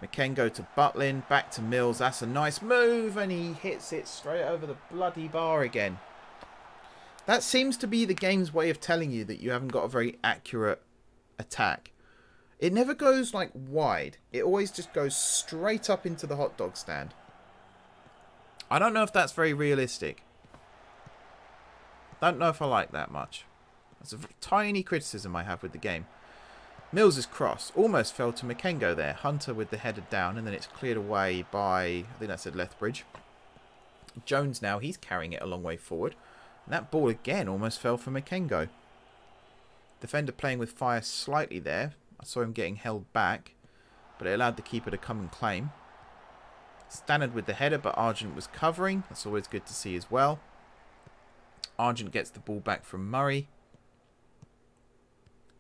Makengo to Butlin. Back to Mills. That's a nice move, and he hits it straight over the bloody bar again. That seems to be the game's way of telling you that you haven't got a very accurate attack. It never goes like wide. It always just goes straight up into the hot dog stand. I don't know if that's very realistic. Don't know if I like that much. That's a tiny criticism I have with the game. Mills' cross almost fell to Makengo there. Hunter with the header down, and then it's cleared away by, I think that's at Lethbridge. Jones now, he's carrying it a long way forward. And that ball again almost fell for Makengo. Defender playing with fire slightly there. I saw him getting held back, but it allowed the keeper to come and claim. Stannard with the header, but Argent was covering. That's always good to see as well. Argent gets the ball back from Murray.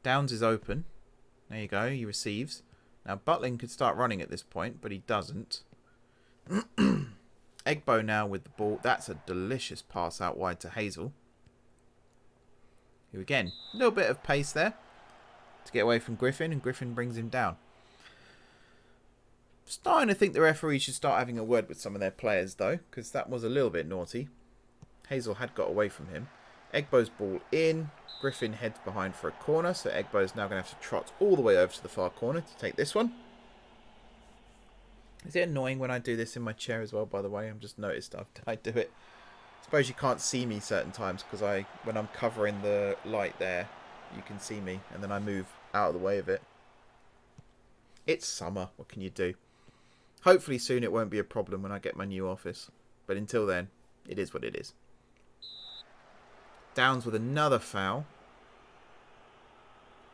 Downs is open. There you go, he receives. Now Butlin could start running at this point, but he doesn't. Egbo now with the ball. That's a delicious pass out wide to Hazel. Who again, a little bit of pace there to get away from Griffin, and Griffin brings him down. Starting to think the referee should start having a word with some of their players though, because that was a little bit naughty. Hazel had got away from him. Egbo's ball in. Griffin heads behind for a corner, so Egbo's now going to have to trot all the way over to the far corner to take this one. Is it annoying when I do this in my chair as well, by the way? I've just noticed I do it. I suppose you can't see me certain times because when I'm covering the light there, you can see me, and then I move out of the way of it. It's summer. What can you do? Hopefully soon it won't be a problem when I get my new office. But until then, it is what it is. Downs with another foul.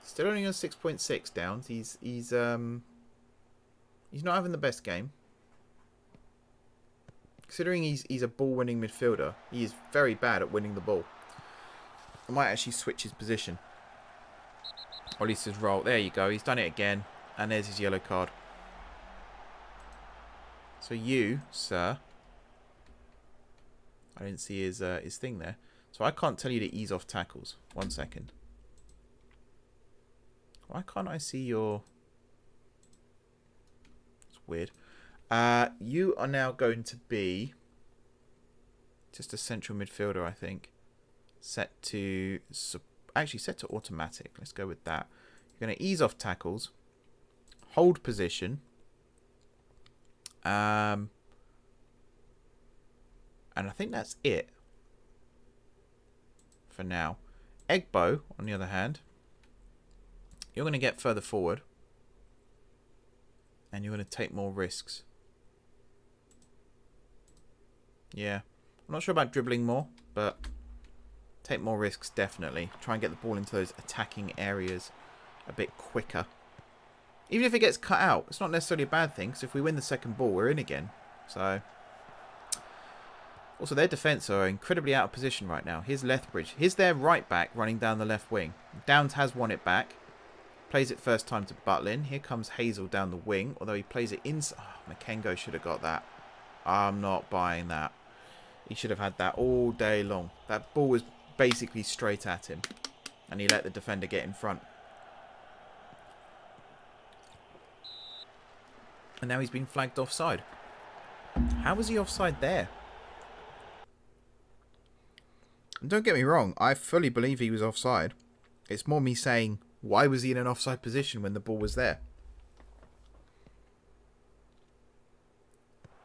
Still only on 6.6 Downs. He's not having the best game. Considering he's a ball-winning midfielder, he is very bad at winning the ball. I might actually switch his position. Or at least his roll. There you go. He's done it again. And there's his yellow card. So you, sir... I didn't see his thing there. So I can't tell you to ease off tackles. 1 second. Why can't I see your... It's weird. You are now going to be... just a central midfielder, I think. Set to... actually, set to automatic. Let's go with that. You're going to ease off tackles. Hold position. And I think that's it. For now. Egbo, on the other hand. You're going to get further forward. And you're going to take more risks. Yeah. I'm not sure about dribbling more, but take more risks, definitely. Try and get the ball into those attacking areas a bit quicker. Even if it gets cut out, it's not necessarily a bad thing, because if we win the second ball, we're in again. So, also their defence are incredibly out of position right now. Here's Lethbridge. Here's their right back running down the left wing. Downs has won it back. Plays it first time to Butlin. Here comes Hazel down the wing, although he plays it inside. Oh, Makengo should have got that. I'm not buying that. He should have had that all day long. That ball was basically straight at him. And he let the defender get in front. And now he's been flagged offside. How was he offside there? And don't get me wrong, I fully believe he was offside. It's more me saying, why was he in an offside position when the ball was there?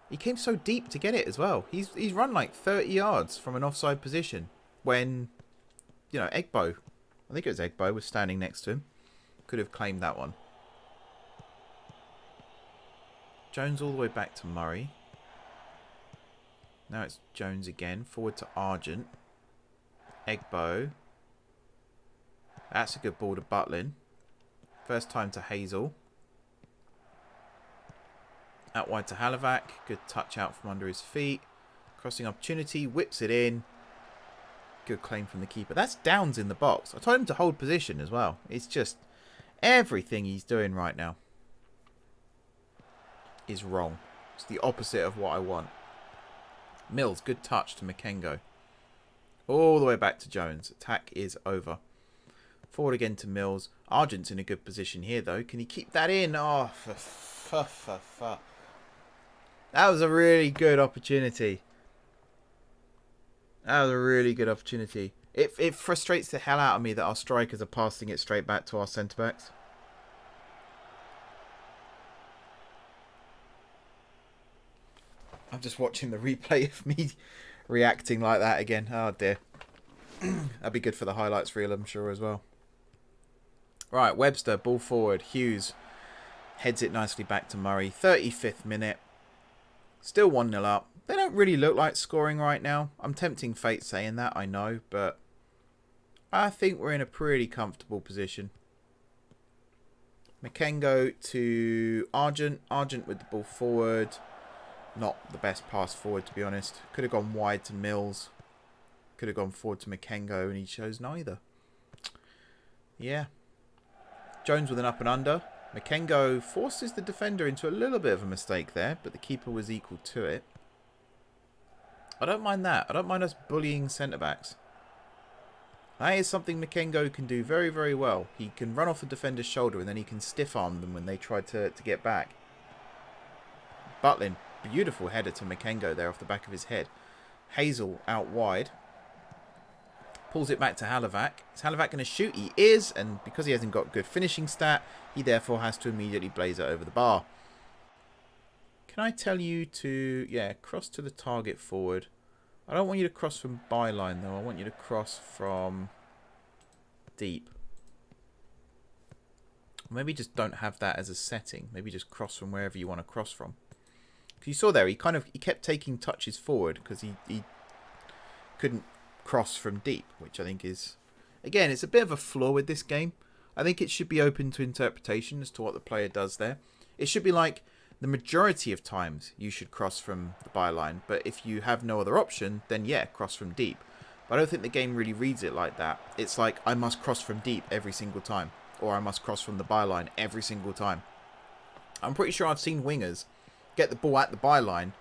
He came so deep to get it as well. He's run like 30 yards from an offside position when, you know, Egbo, I think it was Egbo, was standing next to him. Could have claimed that one. Jones all the way back to Murray. Now it's Jones again. Forward to Argent. Egbo. That's a good ball to Butlin. First time to Hazel. Out wide to Halivac. Good touch out from under his feet. Crossing opportunity. Whips it in. Good claim from the keeper. That's Downs in the box. I told him to hold position as well. It's just everything he's doing right now is wrong. It's the opposite of what I want. Mills, good touch to Makengo. All the way back to Jones. Attack is over. Forward again to Mills. Argent's in a good position here, though. Can he keep that in? Oh, that was a really good opportunity. That was a really good opportunity. It frustrates the hell out of me that our strikers are passing it straight back to our centre-backs. I'm just watching the replay of me reacting like that again. Oh, dear. That'd be good for the highlights reel, I'm sure, as well. Right, Webster, ball forward. Hughes heads it nicely back to Murray. 35th minute. Still 1-0 up. They don't really look like scoring right now. I'm tempting fate saying that, I know, but I think we're in a pretty comfortable position. Makengo to Argent. Argent with the ball forward. Not the best pass forward, to be honest. Could have gone wide to Mills. Could have gone forward to Makengo, and he chose neither. Yeah. Jones with an up and under. Makengo forces the defender into a little bit of a mistake there, but the keeper was equal to it. I don't mind that. I don't mind us bullying centre-backs. That is something Makengo can do very, very well. He can run off the defender's shoulder, and then he can stiff-arm them when they try to get back. Butlin. Beautiful header to Makengo there off the back of his head. Hazel out wide. Pulls it back to Halivac. Is Halivac going to shoot? He is. And because he hasn't got good finishing stat, he therefore has to immediately blaze it over the bar. Can I tell you to, yeah, cross to the target forward. I don't want you to cross from byline though. I want you to cross from deep. Maybe just don't have that as a setting. Maybe just cross from wherever you want to cross from. You saw there, he kept taking touches forward because he couldn't cross from deep, which I think is, again, it's a bit of a flaw with this game. I think it should be open to interpretation as to what the player does there. It should be like the majority of times you should cross from the byline, but if you have no other option, then yeah, cross from deep. But I don't think the game really reads it like that. It's like, I must cross from deep every single time. or I must cross from the byline every single time. I'm pretty sure I've seen wingers get the ball at the byline,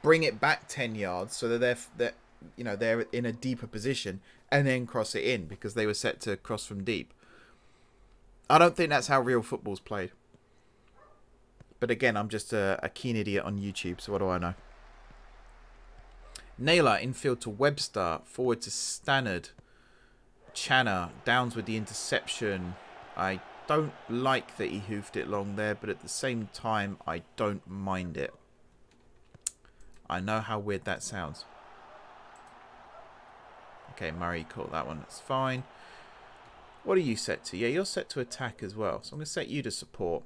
bring it back 10 yards so that they're in a deeper position, and then cross it in because they were set to cross from deep. I don't think that's how real football's played. But again, I'm just a keen idiot on YouTube, so what do I know? Naylor infield to Webster, forward to Stannard. Channer, Downs with the interception. I don't like that he hoofed it long there, but at the same time, I don't mind it. I know how weird that sounds. Okay, Murray caught that one. That's fine. What are you set to? Yeah, you're set to attack as well. So I'm going to set you to support.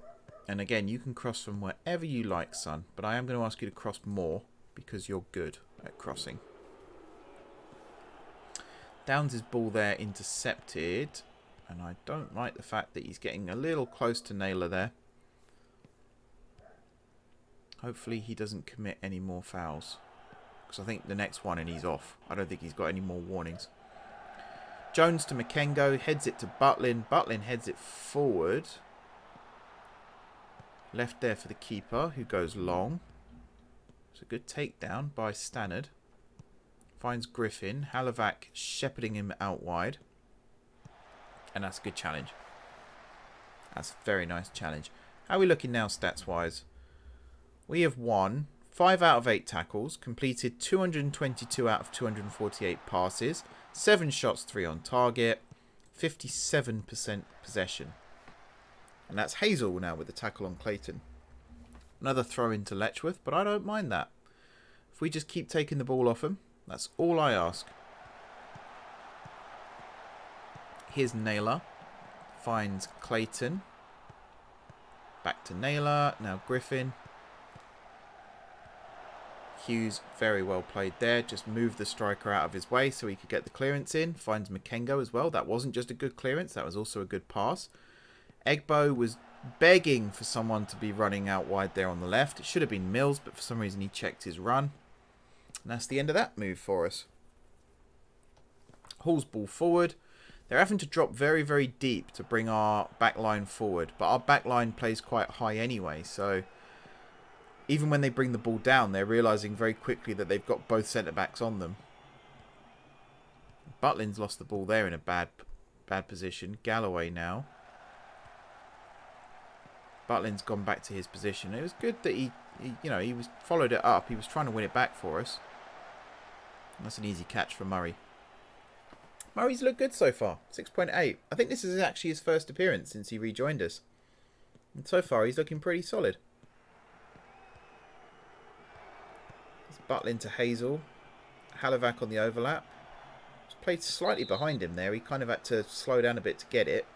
And again, you can cross from wherever you like, son. But I am going to ask you to cross more because you're good at crossing. Downs' ball there intercepted. And I don't like the fact that he's getting a little close to Naylor there. Hopefully he doesn't commit any more fouls. Because I think the next one and he's off. I don't think he's got any more warnings. Jones to Makengo. Heads it to Butlin. Butlin heads it forward. Left there for the keeper, who goes long. It's a good takedown by Stannard. Finds Griffin. Halavac shepherding him out wide. And that's a good challenge. That's a very nice challenge. How are we looking now stats-wise? We have won 5 out of 8 tackles. Completed 222 out of 248 passes. 7 shots, 3 on target. 57% possession. And that's Hazel now with the tackle on Clayton. Another throw into Letchworth, but I don't mind that. If we just keep taking the ball off him, that's all I ask. Here's Naylor. Finds Clayton. Back to Naylor. Now Griffin. Hughes, very well played there. Just moved the striker out of his way so he could get the clearance in. Finds Makengo as well. That wasn't just a good clearance. That was also a good pass. Egbo was begging for someone to be running out wide there on the left. It should have been Mills, but for some reason he checked his run. And that's the end of that move for us. Hall's ball forward. They're having to drop very, very deep to bring our back line forward. But our back line plays quite high anyway. So even when they bring the ball down, they're realising very quickly that they've got both centre-backs on them. Butlin's lost the ball there in a bad position. Galloway now. Butlin's gone back to his position. It was good that he was followed it up. He was trying to win it back for us. That's an easy catch for Murray. Murray's looked good so far. 6.8. I think this is actually his first appearance since he rejoined us. And so far, he's looking pretty solid. It's Butlin to Hazel. Halavac on the overlap. Just played slightly behind him there. He kind of had to slow down a bit to get it.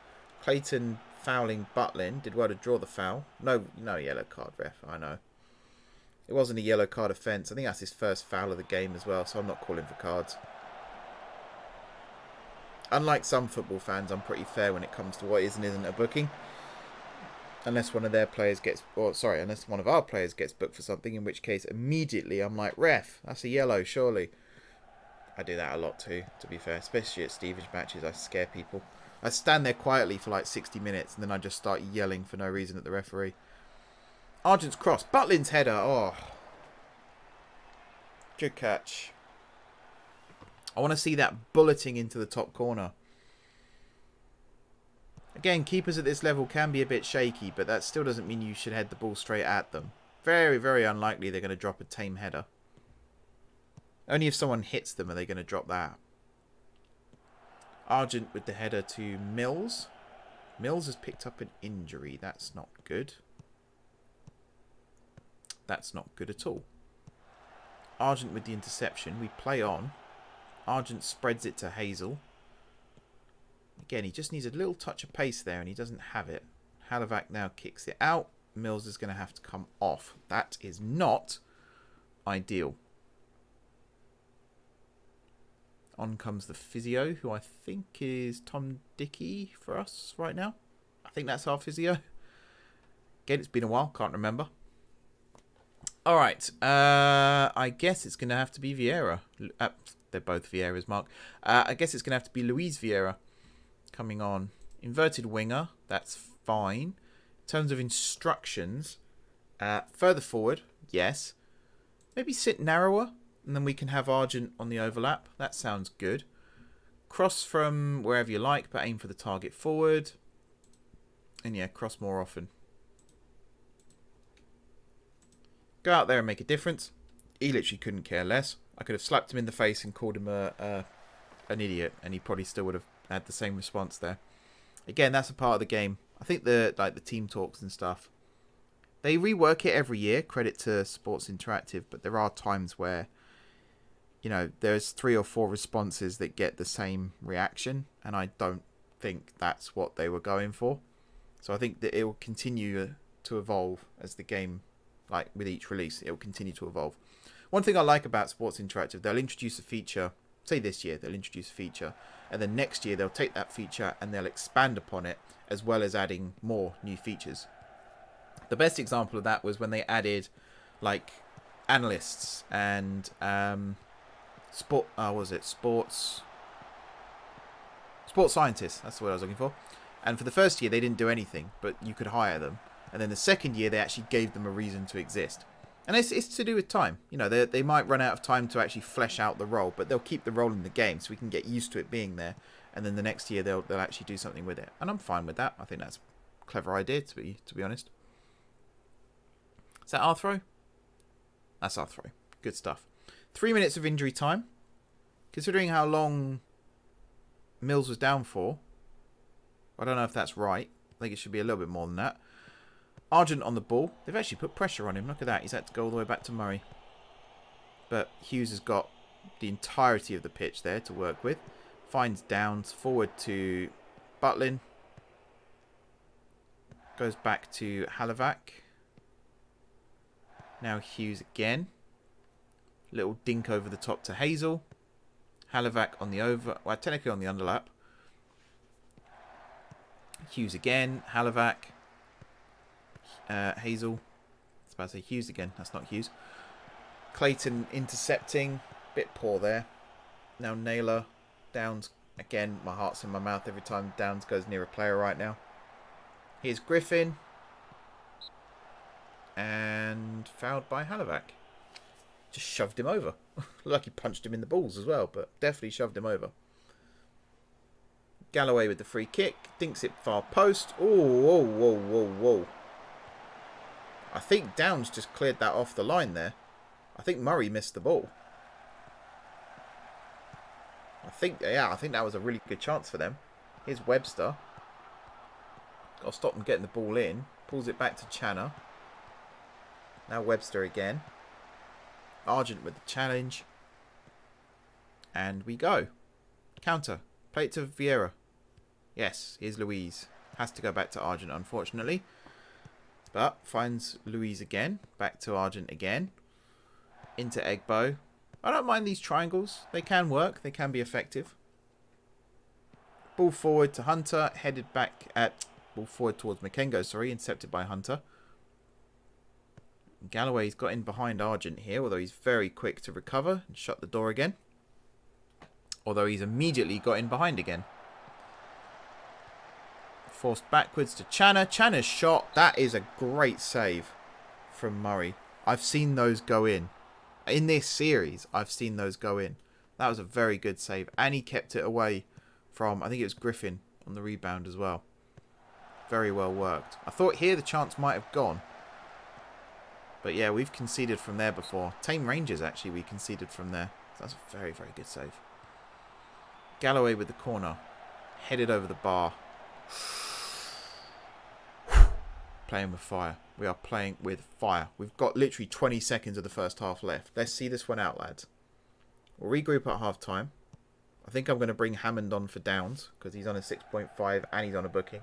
Clayton fouling Butlin. Did well to draw the foul. No yellow card, ref. I know. It wasn't a yellow card offence. I think that's his first foul of the game as well, so I'm not calling for cards. Unlike some football fans, I'm pretty fair when it comes to what is and isn't a booking. Unless one of their players gets... unless one of our players gets booked for something, in which case immediately I'm like, ref, that's a yellow, surely. I do that a lot too, to be fair. Especially at Stevenage matches, I scare people. I stand there quietly for like 60 minutes and then I just start yelling for no reason at the referee. Argent's cross. Butlin's header. Oh. Good catch. I want to see that bulleting into the top corner. Again, keepers at this level can be a bit shaky, but that still doesn't mean you should head the ball straight at them. Very, very unlikely they're going to drop a tame header. Only if someone hits them are they going to drop that. Argent with the header to Mills. Mills has picked up an injury. That's not good. That's not good at all. Argent with the interception. We play on. Argent spreads it to Hazel. Again, he just needs a little touch of pace there and he doesn't have it. Halavac now kicks it out. Mills is going to have to come off. That is not ideal. On comes the physio, who I think is Tom Dickey for us right now. I think that's our physio. Again, it's been a while. Can't remember. All right. I guess it's going to have to be Vieira. They're both Vieiras, Mark. I guess it's going to have to be Luis Vieira coming on Inverted winger, that's fine. In terms of instructions, further forward, yes. Maybe sit narrower, and then we can have Argent on the overlap. That sounds good. Cross from wherever you like, but aim for the target forward. And yeah, cross more often. Go out there and make a difference. He literally couldn't care less. I could have slapped him in the face and called him an idiot, and he probably still would have had the same response there. Again, that's a part of the game. I think the team talks and stuff, they rework it every year. Credit to Sports Interactive, but there are times where, you know, there's 3 or 4 responses that get the same reaction, and I don't think that's what they were going for. So I think that it will continue to evolve as the game, like with each release, it will continue to evolve. One thing I like about Sports Interactive, they'll introduce a feature, say this year, they'll introduce a feature, and then next year they'll take that feature and they'll expand upon it, as well as adding more new features. The best example of that was when they added, like, analysts and sports scientists. That's the word I was looking for. And for the first year, they didn't do anything, but you could hire them. And then the second year, they actually gave them a reason to exist. And it's to do with time. You know, they might run out of time to actually flesh out the role, but they'll keep the role in the game so we can get used to it being there. And then the next year, they'll actually do something with it. And I'm fine with that. I think that's a clever idea, to be honest. Is that our throw? That's our throw. Good stuff. 3 minutes of injury time. Considering how long Mills was down for, I don't know if that's right. I think it should be a little bit more than that. Argent on the ball. They've actually put pressure on him. Look at that. He's had to go all the way back to Murray. But Hughes has got the entirety of the pitch there to work with. Finds Downs. Forward to Butlin. Goes back to Halivac. Now Hughes again. Little dink over the top to Hazel. Halivac on the over. Well, technically on the underlap. Hughes again. Halivac. Hazel. I was about to say Hughes again. That's not Hughes. Clayton intercepting. Bit poor there. Now Naylor. Downs. Again, my heart's in my mouth every time Downs goes near a player right now. Here's Griffin. And fouled by Halivac. Just shoved him over. Like he punched him in the balls as well, but definitely shoved him over. Galloway with the free kick. Dinks it far post. Oh, whoa, whoa, whoa, whoa. I think Downs just cleared that off the line there. I think Murray missed the ball. I think that was a really good chance for them. Here's Webster. Got to stop them getting the ball in. Pulls it back to Channer. Now Webster again. Argent with the challenge. And we go. Counter. Play it to Vieira. Yes, here's Louise. Has to go back to Argent, unfortunately. But finds Louise again. Back to Argent again. Into Egbo. I don't mind these triangles. They can work. They can be effective. Ball forward to Hunter. Headed back at... Ball forward towards Makengo, sorry. Intercepted by Hunter. Galloway's got in behind Argent here, although he's very quick to recover and shut the door again. Although he's immediately got in behind again. Forced backwards to Channer. Channer's shot. That is a great save from Murray. I've seen those go in. In this series, I've seen those go in. That was a very good save. And he kept it away from, I think it was Griffin on the rebound as well. Very well worked. I thought here the chance might have gone. But yeah, we've conceded from there before. Tame Rangers, actually, we conceded from there. So that's a very, very good save. Galloway with the corner. Headed over the bar. Playing with fire. We are playing with fire. We've got literally 20 seconds of the first half left. Let's see this one out, lads. We'll regroup at half time. I think I'm going to bring Hammond on for Downs because he's on a 6.5 and he's on a booking.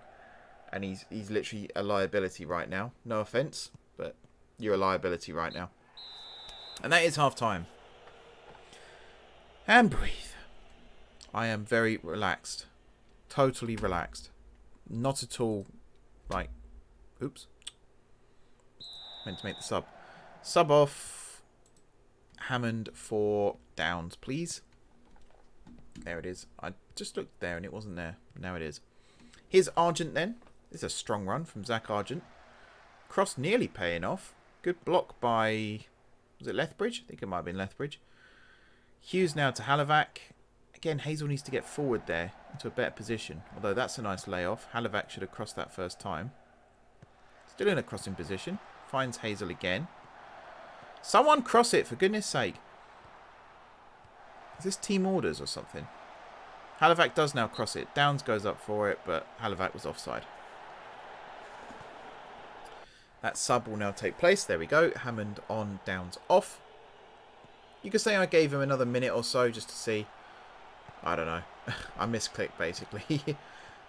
And he's literally a liability right now. No offence, but you're a liability right now. And that is half time. And breathe. I am very relaxed. Totally relaxed. Not at all like... Oops. Meant to make the sub. Sub off Hammond for Downs, please. There it is. I just looked there and it wasn't there. Now it is. Here's Argent then. This is a strong run from Zach Argent. Cross nearly paying off. Good block by... Was it Lethbridge? I think it might have been Lethbridge. Hughes now to Halivac. Again, Hazel needs to get forward there into a better position. Although that's a nice layoff. Halivac should have crossed that first time. Still in a crossing position. Finds Hazel again. Someone cross it, for goodness sake. Is this team orders or something? Halivac does now cross it. Downs goes up for it, but Halivac was offside. That sub will now take place. There we go. Hammond on, Downs off. You could say I gave him another minute or so just to see. I don't know. I misclicked, basically.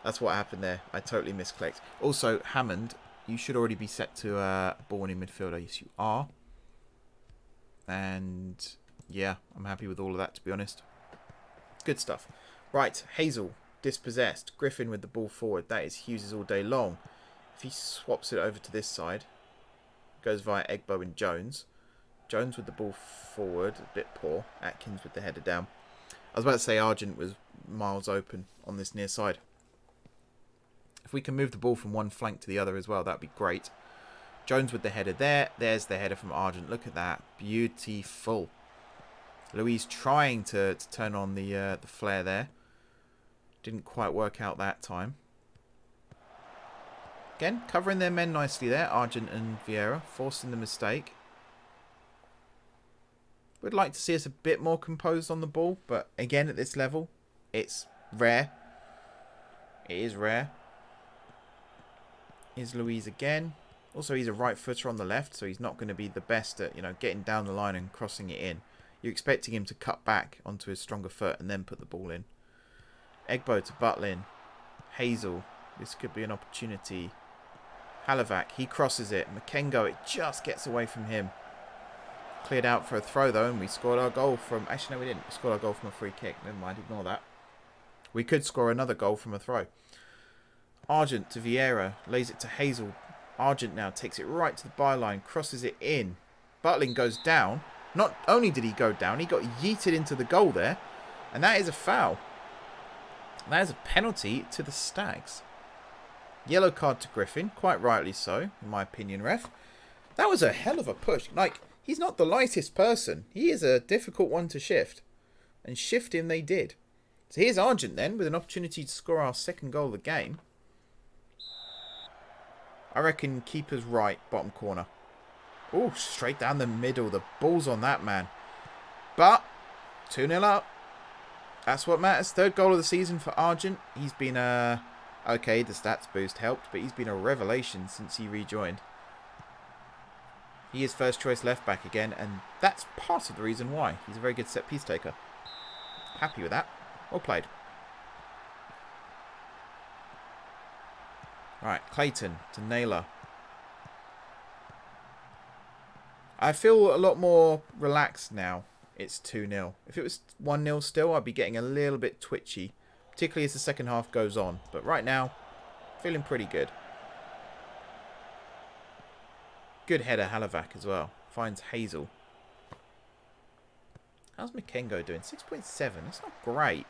That's what happened there. I totally misclicked. Also, Hammond, you should already be set to ball in midfielder. Yes, you are. And yeah, I'm happy with all of that, to be honest. Good stuff. Right, Hazel, dispossessed. Griffin with the ball forward. That is Hughes' all day long. If he swaps it over to this side, goes via Egbo and Jones. Jones with the ball forward, a bit poor. Atkins with the header down. I was about to say Argent was miles open on this near side. If we can move the ball from one flank to the other as well, that'd be great. Jones with the header there. There's the header from Argent. Look at that. Beautiful. Louise trying to turn on the flare there. Didn't quite work out that time. Again, covering their men nicely there. Argent and Vieira forcing the mistake. Would like to see us a bit more composed on the ball. But again, at this level, it's rare. It is rare. Here's Louise again. Also, he's a right footer on the left, so he's not going to be the best at, getting down the line and crossing it in. You're expecting him to cut back onto his stronger foot and then put the ball in. Egbo to Butlin. Hazel. This could be an opportunity. Halivac, he crosses it. Makengo, it just gets away from him. Cleared out for a throw, though, and we scored our goal from... Actually, no, we didn't. We scored our goal from a free kick. Never mind, ignore that. We could score another goal from a throw. Argent to Vieira. Lays it to Hazel. Argent now takes it right to the byline. Crosses it in. Butlin goes down. Not only did he go down, he got yeeted into the goal there. And that is a foul. That is a penalty to the Stagz. Yellow card to Griffin. Quite rightly so, in my opinion, ref. That was a hell of a push. Like, he's not the lightest person. He is a difficult one to shift. And shift him they did. So here's Argent then, with an opportunity to score our second goal of the game. I reckon keeper's right, bottom corner. Oh, straight down the middle. The ball's on that man. But 2-0 up. That's what matters. Third goal of the season for Argent. He's been okay, the stats boost helped, but he's been a revelation since he rejoined. He is first choice left back again, and that's part of the reason why. He's a very good set piece taker. Happy with that. Well played. Alright, Clayton to Naylor. I feel a lot more relaxed now. It's 2-0. If it was 1-0 still, I'd be getting a little bit twitchy. Particularly as the second half goes on. But right now, feeling pretty good. Good header, Halivac as well. Finds Hazel. How's Makengo doing? 6.7. That's not great.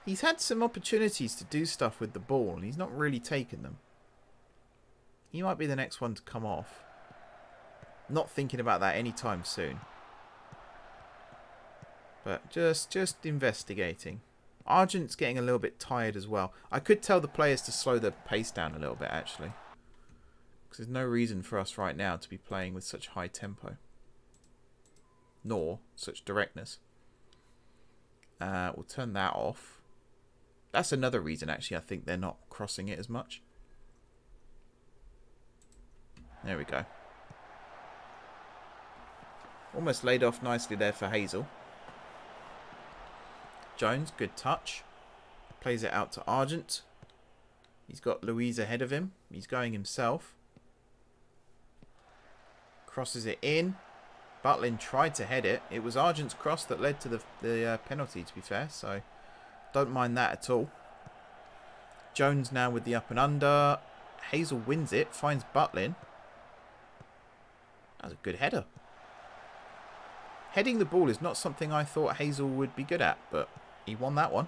He's had some opportunities to do stuff with the ball, and he's not really taken them. He might be the next one to come off. Not thinking about that anytime soon. But just investigating. Argent's getting a little bit tired as well. I could tell the players to slow their pace down a little bit, actually. Because there's no reason for us right now to be playing with such high tempo. Nor such directness. We'll turn that off. That's another reason, actually, I think they're not crossing it as much. There we go. Almost laid off nicely there for Hazel. Jones, good touch. Plays it out to Argent. He's got Louise ahead of him. He's going himself. Crosses it in. Butlin tried to head it. It was Argent's cross that led to the penalty, to be fair. So, don't mind that at all. Jones now with the up and under. Hazel wins it. Finds Butlin. That's a good header. Heading the ball is not something I thought Hazel would be good at, but he won that one.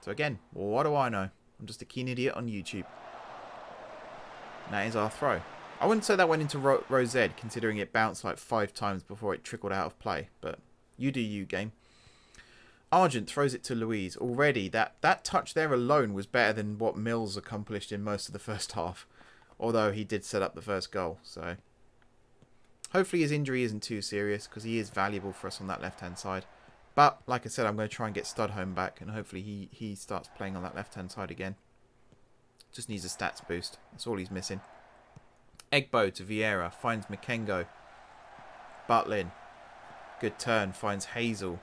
So again, what do I know? I'm just a keen idiot on YouTube. And that is our throw. I wouldn't say that went into row Z, considering it bounced like 5 times before it trickled out of play. But you do you, game. Argent throws it to Louise. Already, that touch there alone was better than what Mills accomplished in most of the first half. Although he did set up the first goal. So hopefully his injury isn't too serious, because he is valuable for us on that left-hand side. But, like I said, I'm going to try and get Studholm back, and hopefully he starts playing on that left-hand side again. Just needs a stats boost. That's all he's missing. Egbo to Vieira. Finds Makengo. Butlin. Good turn. Finds Hazel.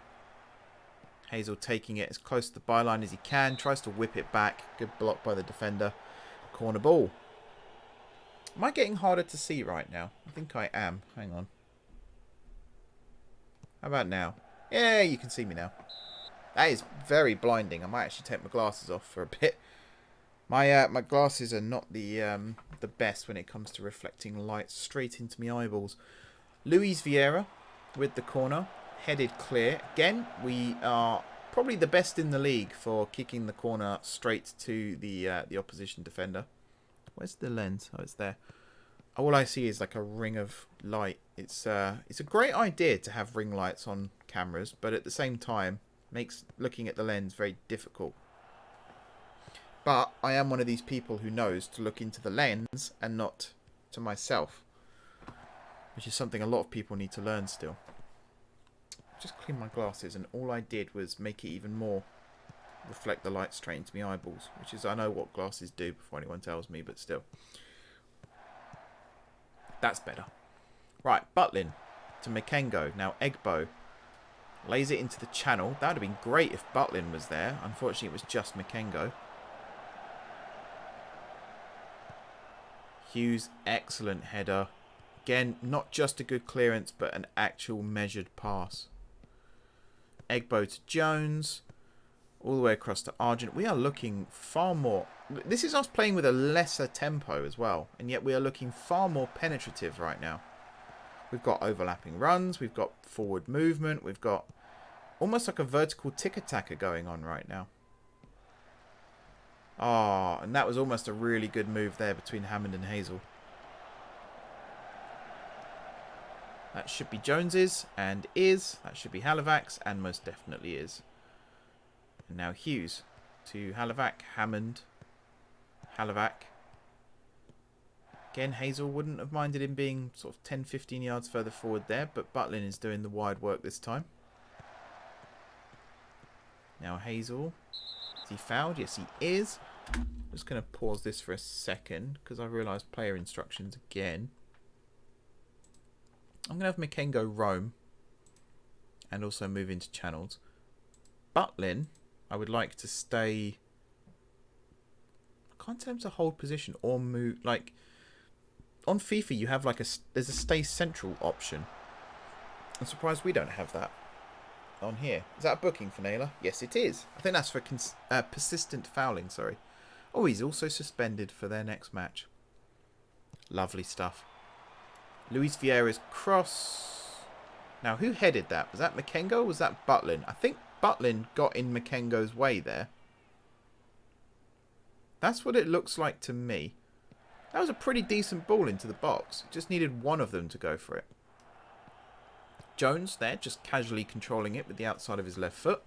Hazel taking it as close to the byline as he can. Tries to whip it back. Good block by the defender. Corner ball. Am I getting harder to see right now? I think I am. Hang on. How about now? Yeah, you can see me now. That is very blinding. I might actually take my glasses off for a bit. My glasses are not the best when it comes to reflecting light straight into my eyeballs. Luis Vieira with the corner. Headed clear. Again, we are probably the best in the league for kicking the corner straight to the opposition defender. Where's the lens? Oh, it's there. All I see is like a ring of light. It's a great idea to have ring lights on cameras, but at the same time makes looking at the lens very difficult. But I am one of these people who knows to look into the lens and not to myself, which is something a lot of people need to learn still. Just clean my glasses, and all I did was make it even more reflect the light straight into my eyeballs, which is, I know what glasses do before anyone tells me, but still. That's better. Right, Butlin to Makengo. Now Egbo lays it into the channel. That would have been great if Butlin was there. Unfortunately, it was just Makengo. Hughes, excellent header. Again, not just a good clearance, but an actual measured pass. Egbo to Jones. All the way across to Argent. We are looking far more... This is us playing with a lesser tempo as well. And yet we are looking far more penetrative right now. We've got overlapping runs. We've got forward movement. We've got almost like a vertical tick-attacker going on right now. Ah, and that was almost a really good move there between Hammond and Hazel. That should be Jones's, and is. That should be Halavac's, and most definitely is. And now Hughes to Halavac, Hammond, Halavac. Again, Hazel wouldn't have minded him being sort of 10-15 yards further forward there, but Butlin is doing the wide work this time. Now Hazel. Is he fouled? Yes, he is. I'm just going to pause this for a second because I realised player instructions again. I'm going to have Makengo roam and also move into channels. Butlin, I would like to stay... I can't tell him to hold position or move. Like, on FIFA, you have like there's a stay central option. I'm surprised we don't have that on here. Is that a booking for Naylor? Yes, it is. I think that's for persistent fouling, sorry. Oh, he's also suspended for their next match. Lovely stuff. Luis Vieira's cross. Now, who headed that? Was that Makengo or was that Butlin? I think Butlin got in Makengo's way there. That's what it looks like to me. That was a pretty decent ball into the box. Just needed one of them to go for it. Jones there, just casually controlling it with the outside of his left foot.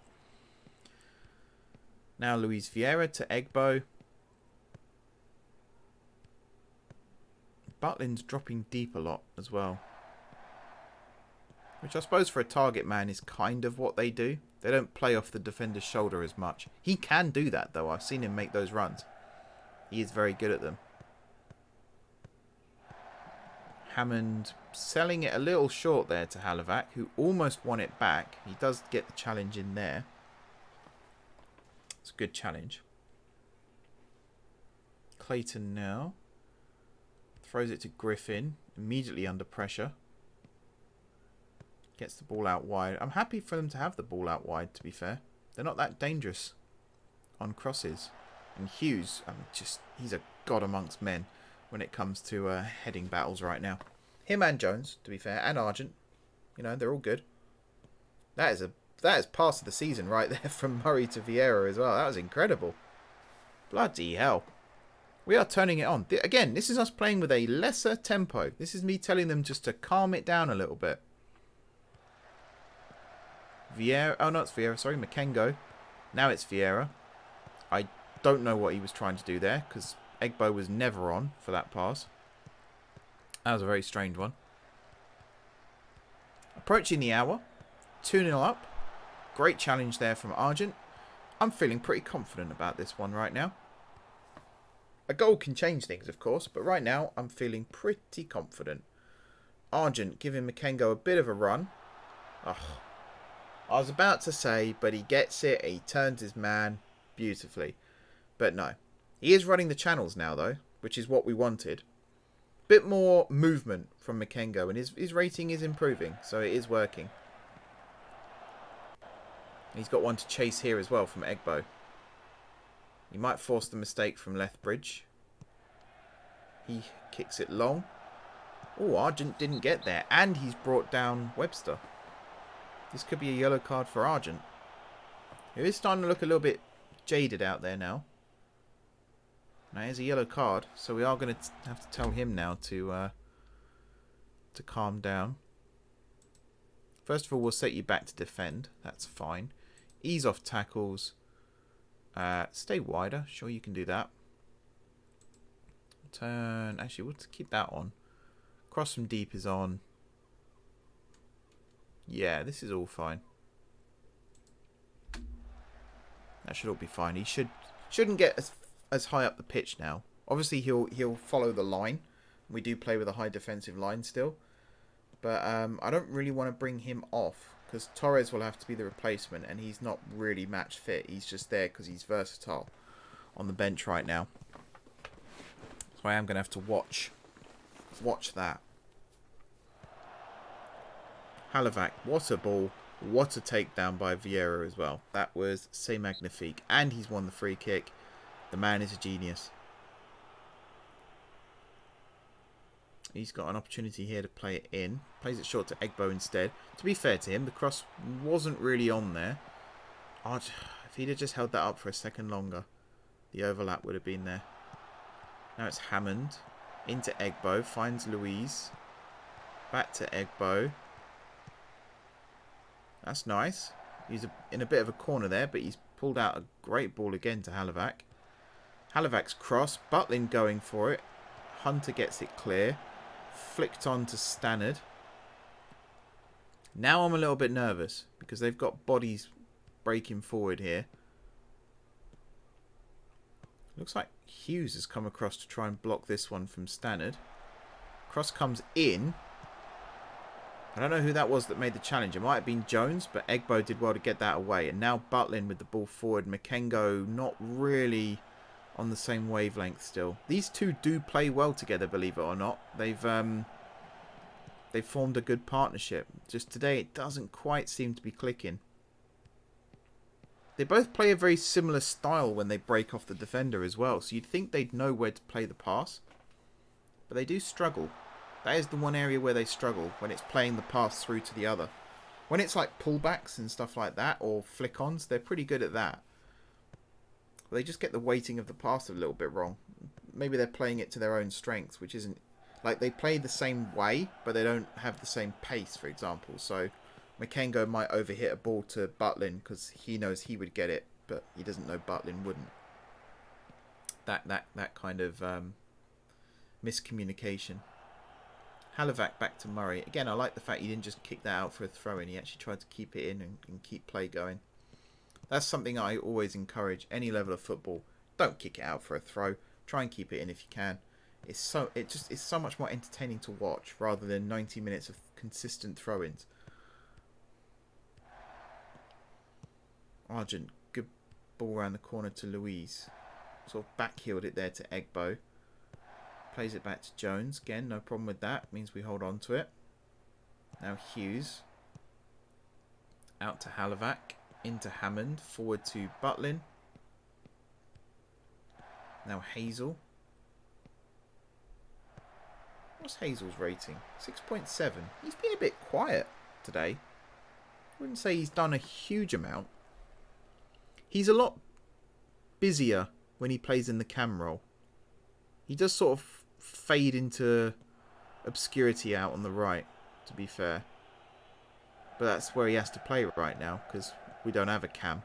Now Luis Vieira to Egbo. Butlin's dropping deep a lot as well. Which I suppose for a target man is kind of what they do. They don't play off the defender's shoulder as much. He can do that though. I've seen him make those runs. He is very good at them. Hammond selling it a little short there to Halavac, who almost won it back. He does get the challenge in there. It's a good challenge. Clayton now. Throws it to Griffin. Immediately under pressure. Gets the ball out wide. I'm happy for them to have the ball out wide, to be fair. They're not that dangerous on crosses. And Hughes, he's a god amongst men when it comes to heading battles right now. Him and Jones, to be fair, and Argent. You know, they're all good. That is a that is pass of the season right there from Murray to Vieira as well. That was incredible. Bloody hell. We are turning it on. Again, this is us playing with a lesser tempo. This is me telling them just to calm it down a little bit. Vieira. Oh, no, it's Vieira. Sorry, Makengo. Now it's Vieira. I don't know what he was trying to do there because Egbo was never on for that pass. That was a very strange one. Approaching the hour. 2-0 up. Great challenge there from Argent. I'm feeling pretty confident about this one right now. A goal can change things, of course, but right now I'm feeling pretty confident. Argent giving Makengo a bit of a run. Oh, I was about to say, but he gets it. He turns his man beautifully. But no. He is running the channels now, though, which is what we wanted. Bit more movement from Makengo, and his rating is improving, so it is working. He's got one to chase here as well from Egbo. He might force the mistake from Lethbridge. He kicks it long. Oh, Argent didn't get there, and he's brought down Webster. This could be a yellow card for Argent. He is starting to look a little bit jaded out there now. Now here's a yellow card, so we are going to have to tell him now to calm down. First of all, we'll set you back to defend. That's fine. Ease off tackles. Stay wider. Sure, you can do that. Turn. Actually, we'll keep that on. Cross from deep is on. Yeah, this is all fine. That should all be fine. He shouldn't get as high up the pitch now. Obviously, he'll follow the line. We do play with a high defensive line still. But I don't really want to bring him off because Torres will have to be the replacement and he's not really match fit. He's just there because he's versatile on the bench right now. So I am going to have to watch that. Halavac, what a ball. What a takedown by Vieira as well. That was c'est magnifique. And he's won the free kick. The man is a genius. He's got an opportunity here to play it in. Plays it short to Egbo instead. To be fair to him, the cross wasn't really on there. If he'd have just held that up for a second longer, the overlap would have been there. Now it's Hammond. Into Egbo. Finds Louise. Back to Egbo. That's nice. He's in a bit of a corner there, but he's pulled out a great ball again to Halavac. Halavac's cross. Butlin going for it. Hunter gets it clear. Flicked on to Stannard. Now I'm a little bit nervous because they've got bodies breaking forward here. Looks like Hughes has come across to try and block this one from Stannard. Cross comes in. I don't know who that was that made the challenge. It might have been Jones, but Egbo did well to get that away. And now Butlin with the ball forward. Makengo not really on the same wavelength still. These two do play well together, believe it or not. They've formed a good partnership. Just today it doesn't quite seem to be clicking. They both play a very similar style when they break off the defender as well. So you'd think they'd know where to play the pass. But they do struggle. That is the one area where they struggle, when it's playing the pass through to the other. When it's like pullbacks and stuff like that, or flick-ons, they're pretty good at that. But they just get the weighting of the pass a little bit wrong. Maybe they're playing it to their own strengths, which isn't... Like, they play the same way, but they don't have the same pace, for example. So, Makengo might overhit a ball to Butlin, because he knows he would get it, but he doesn't know Butlin wouldn't. That kind of miscommunication. Halavac back to Murray. Again, I like the fact he didn't just kick that out for a throw-in. He actually tried to keep it in and keep play going. That's something I always encourage. Any level of football, don't kick it out for a throw. Try and keep it in if you can. It's so much more entertaining to watch rather than 90 minutes of consistent throw-ins. Argent, good ball around the corner to Louise. Sort of back-heeled it there to Egbo. Plays it back to Jones. Again, no problem with that. Means we hold on to it. Now Hughes. Out to Halavac. Into Hammond. Forward to Butlin. Now Hazel. What's Hazel's rating? 6.7. He's been a bit quiet today. wouldn't say he's done a huge amount. He's a lot busier when he plays in the cam role. He does sort of fade into obscurity out on the right, to be fair. But that's where he has to play right now, because we don't have a cam.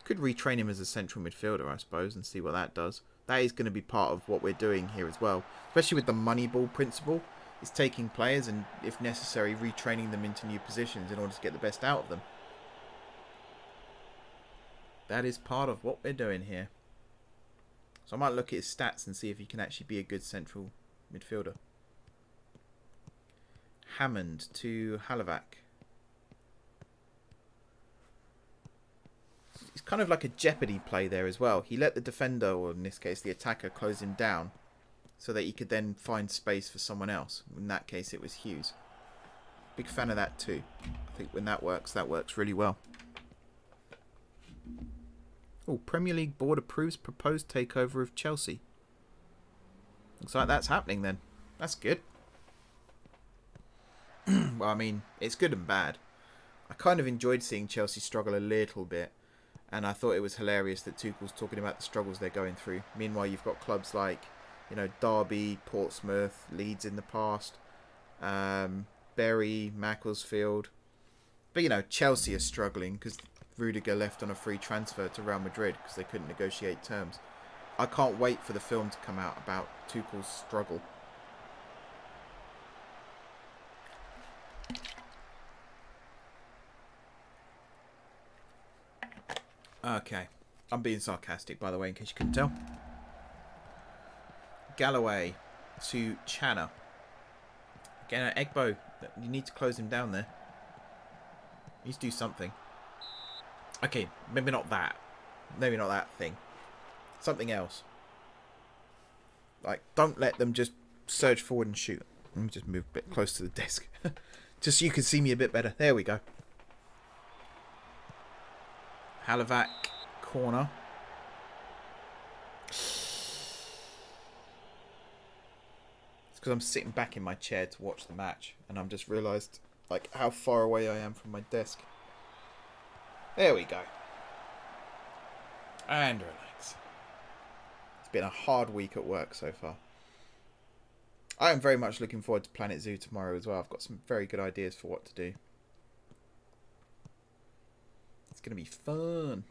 Could retrain him as a central midfielder, I suppose, and see what that does. That is going to be part of what we're doing here as well. Especially with the money ball principle. It's taking players and, if necessary, retraining them into new positions in order to get the best out of them. That is part of what we're doing here. So I might look at his stats and see if he can actually be a good central midfielder. Hammond to Halovac. It's kind of like a jeopardy play there as well. He let the defender, or in this case the attacker, close him down so that he could then find space for someone else. In that case it was Hughes. Big fan of that too. I think when that works really well. Oh, Premier League board approves proposed takeover of Chelsea. Looks like that's happening then. That's good. Well, I mean, it's good and bad. I kind of enjoyed seeing Chelsea struggle a little bit. And I thought it was hilarious that Tuchel's talking about the struggles they're going through. Meanwhile, you've got clubs like, you know, Derby, Portsmouth, Leeds in the past, Bury, Macclesfield. But, you know, Chelsea are struggling because Rudiger left on a free transfer to Real Madrid because they couldn't negotiate terms. I can't wait for the film to come out about Tuchel's struggle. Okay. I'm being sarcastic, by the way, in case you couldn't tell. Galloway to Channer. Again, Egbo, you need to close him down there. You need to do something. Okay, maybe not that. Maybe not that thing. Something else. Like, don't let them just surge forward and shoot. Let me just move a bit close to the desk. Just so you can see me a bit better. There we go. Halovac, corner. It's because I'm sitting back in my chair to watch the match. And I've just realised, like, how far away I am from my desk. There we go. And relax. It's been a hard week at work so far. I am very much looking forward to Planet Zoo tomorrow as well. I've got some very good ideas for what to do. It's going to be fun.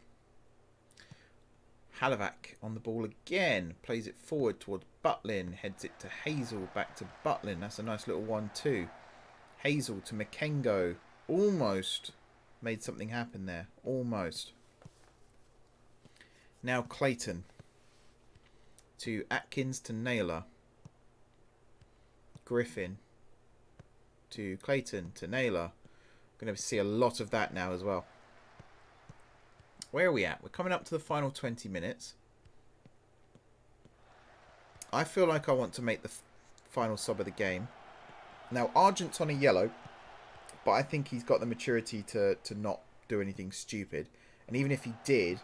Halovac on the ball again. Plays it forward towards Butlin. Heads it to Hazel. Back to Butlin. That's a nice little 1-2. Hazel to Makengo. Almost made something happen there. Almost. Now Clayton. To Atkins to Naylor. Griffin. To Clayton to Naylor. Going to see a lot of that now as well. Where are we at? We're coming up to the final 20 minutes. I feel like I want to make the final sub of the game. Now, Argent's on a yellow, but I think he's got the maturity to not do anything stupid. And even if he did,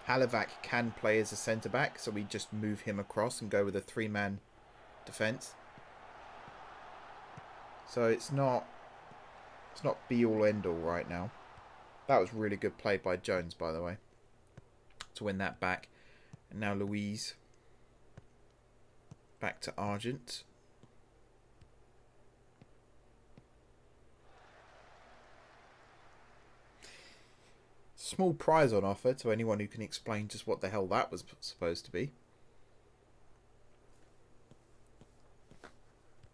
Halovac can play as a centre-back, so we just move him across and go with a three-man defence. So it's not be-all, end-all right now. That was really good play by Jones, by the way, to win that back. And now Louise. Back to Argent. Small prize on offer to anyone who can explain just what the hell that was supposed to be.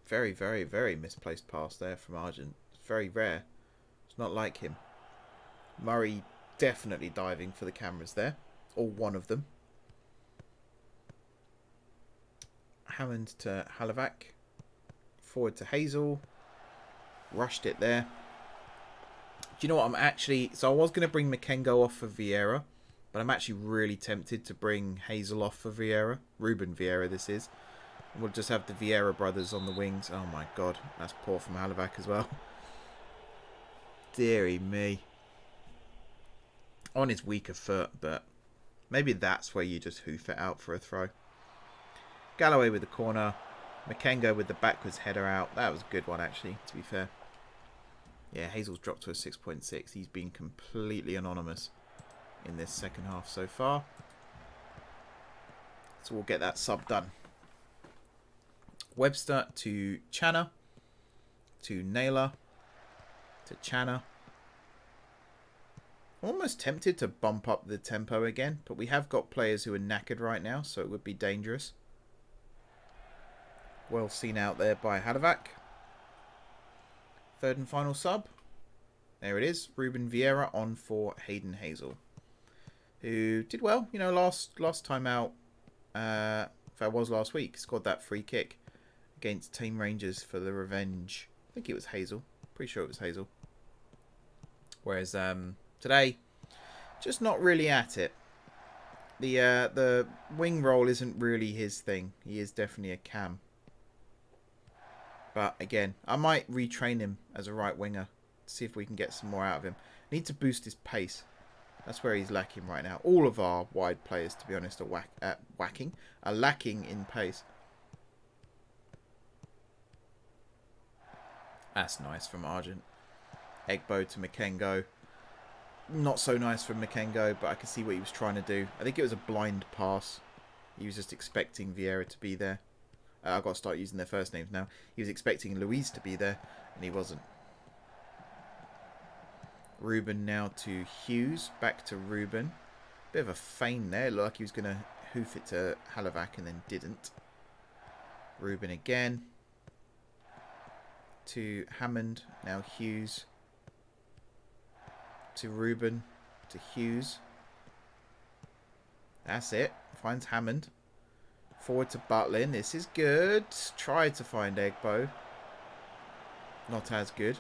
Very, very, very misplaced pass there from Argent. It's very rare. It's not like him. Murray definitely diving for the cameras there. Or one of them. Hammond to Halovac. Forward to Hazel. Rushed it there. Do you know what? I'm actually... So I was going to bring Makengo off for Vieira. But I'm actually really tempted to bring Hazel off for Vieira. Ruben Vieira this is. And we'll just have the Vieira brothers on the wings. Oh my god. That's poor from Halovac as well. Deary me. On his weaker foot, but maybe that's where you just hoof it out for a throw. Galloway with the corner. Makengo with the backwards header out. That was a good one, actually, to be fair. Yeah, Hazel's dropped to a 6.6. He's been completely anonymous in this second half so far. So we'll get that sub done. Webster to Channer. To Naylor. To Channer. Almost tempted to bump up the tempo again, but we have got players who are knackered right now, so it would be dangerous. Well seen out there by Halovac. Third and final sub. There it is. Ruben Vieira on for Hayden Hazel, who did well. You know, last time out, if that was last week, scored that free kick against Team Rangers for the revenge. I think it was Hazel. Pretty sure it was Hazel. Whereas today, just not really at it. The wing role isn't really his thing. He is definitely a cam. But again, I might retrain him as a right winger. See if we can get some more out of him. Need to boost his pace. That's where he's lacking right now. All of our wide players, to be honest, are lacking in pace. That's nice from Argent. Egbo to Makengo. Not so nice from Makengo, but I can see what he was trying to do. I think it was a blind pass. He was just expecting Vieira to be there. I've got to start using their first names now. He was expecting Luis to be there, and he wasn't. Ruben now to Hughes. Back to Ruben. Bit of a feign there. It looked like he was going to hoof it to Halovac and then didn't. Ruben again. To Hammond. Now Hughes. To Ruben. To Hughes. That's it. Finds Hammond. Forward to Butlin. This is good. Tried to find Egbo. Not as good.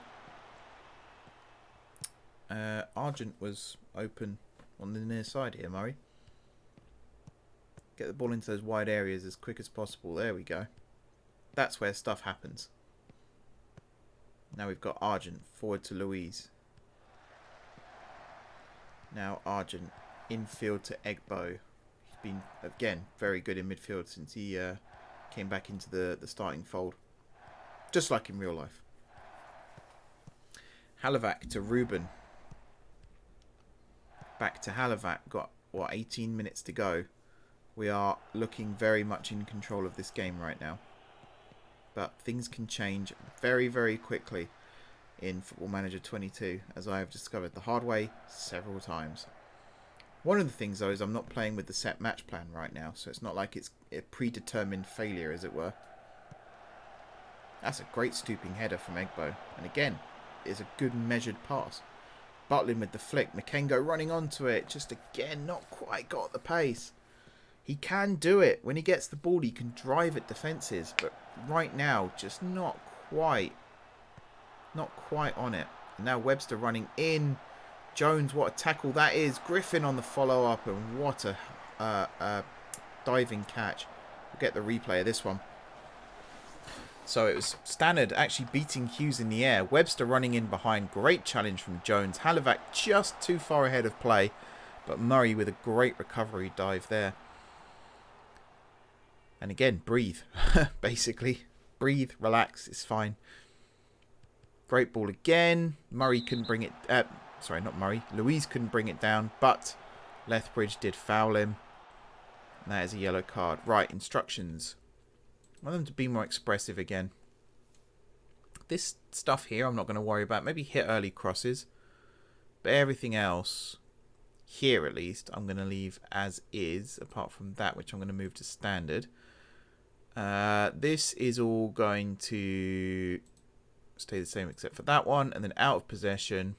Argent was open on the near side here, Murray. Get the ball into those wide areas as quick as possible. There we go. That's where stuff happens. Now we've got Argent forward to Louise. Now Argent infield to Egbo. He's been, again, very good in midfield since he came back into the starting fold. Just like in real life. Halovac to Ruben. Back to Halovac. Got, what, 18 minutes to go. We are looking very much in control of this game right now. But things can change very, very quickly in Football Manager 22, as I have discovered the hard way several times. One of the things, though, is I'm not playing with the set match plan right now, so it's not like it's a predetermined failure, as it were. That's a great stooping header from Egbo. And again, it's a good measured pass. Butlin with the flick. Makengo running onto it. Just again, not quite got the pace. He can do it. When he gets the ball, he can drive at defences. But right now, just not quite on it. And now Webster running in. Jones, what a tackle that is. Griffin on the follow-up. And what a diving catch. We'll get the replay of this one. So it was Stannard actually beating Hughes in the air. Webster running in behind. Great challenge from Jones. Halovac just too far ahead of play. But Murray with a great recovery dive there. And again, breathe. Basically. Breathe, relax, it's fine. Great ball again. Murray couldn't bring it... sorry, not Murray. Louise couldn't bring it down. But Lethbridge did foul him. And that is a yellow card. Right, instructions. I want them to be more expressive again. This stuff here I'm not going to worry about. Maybe hit early crosses. But everything else, here at least, I'm going to leave as is. Apart from that, which I'm going to move to standard. This is all going to stay the same except for that one. And then out of possession.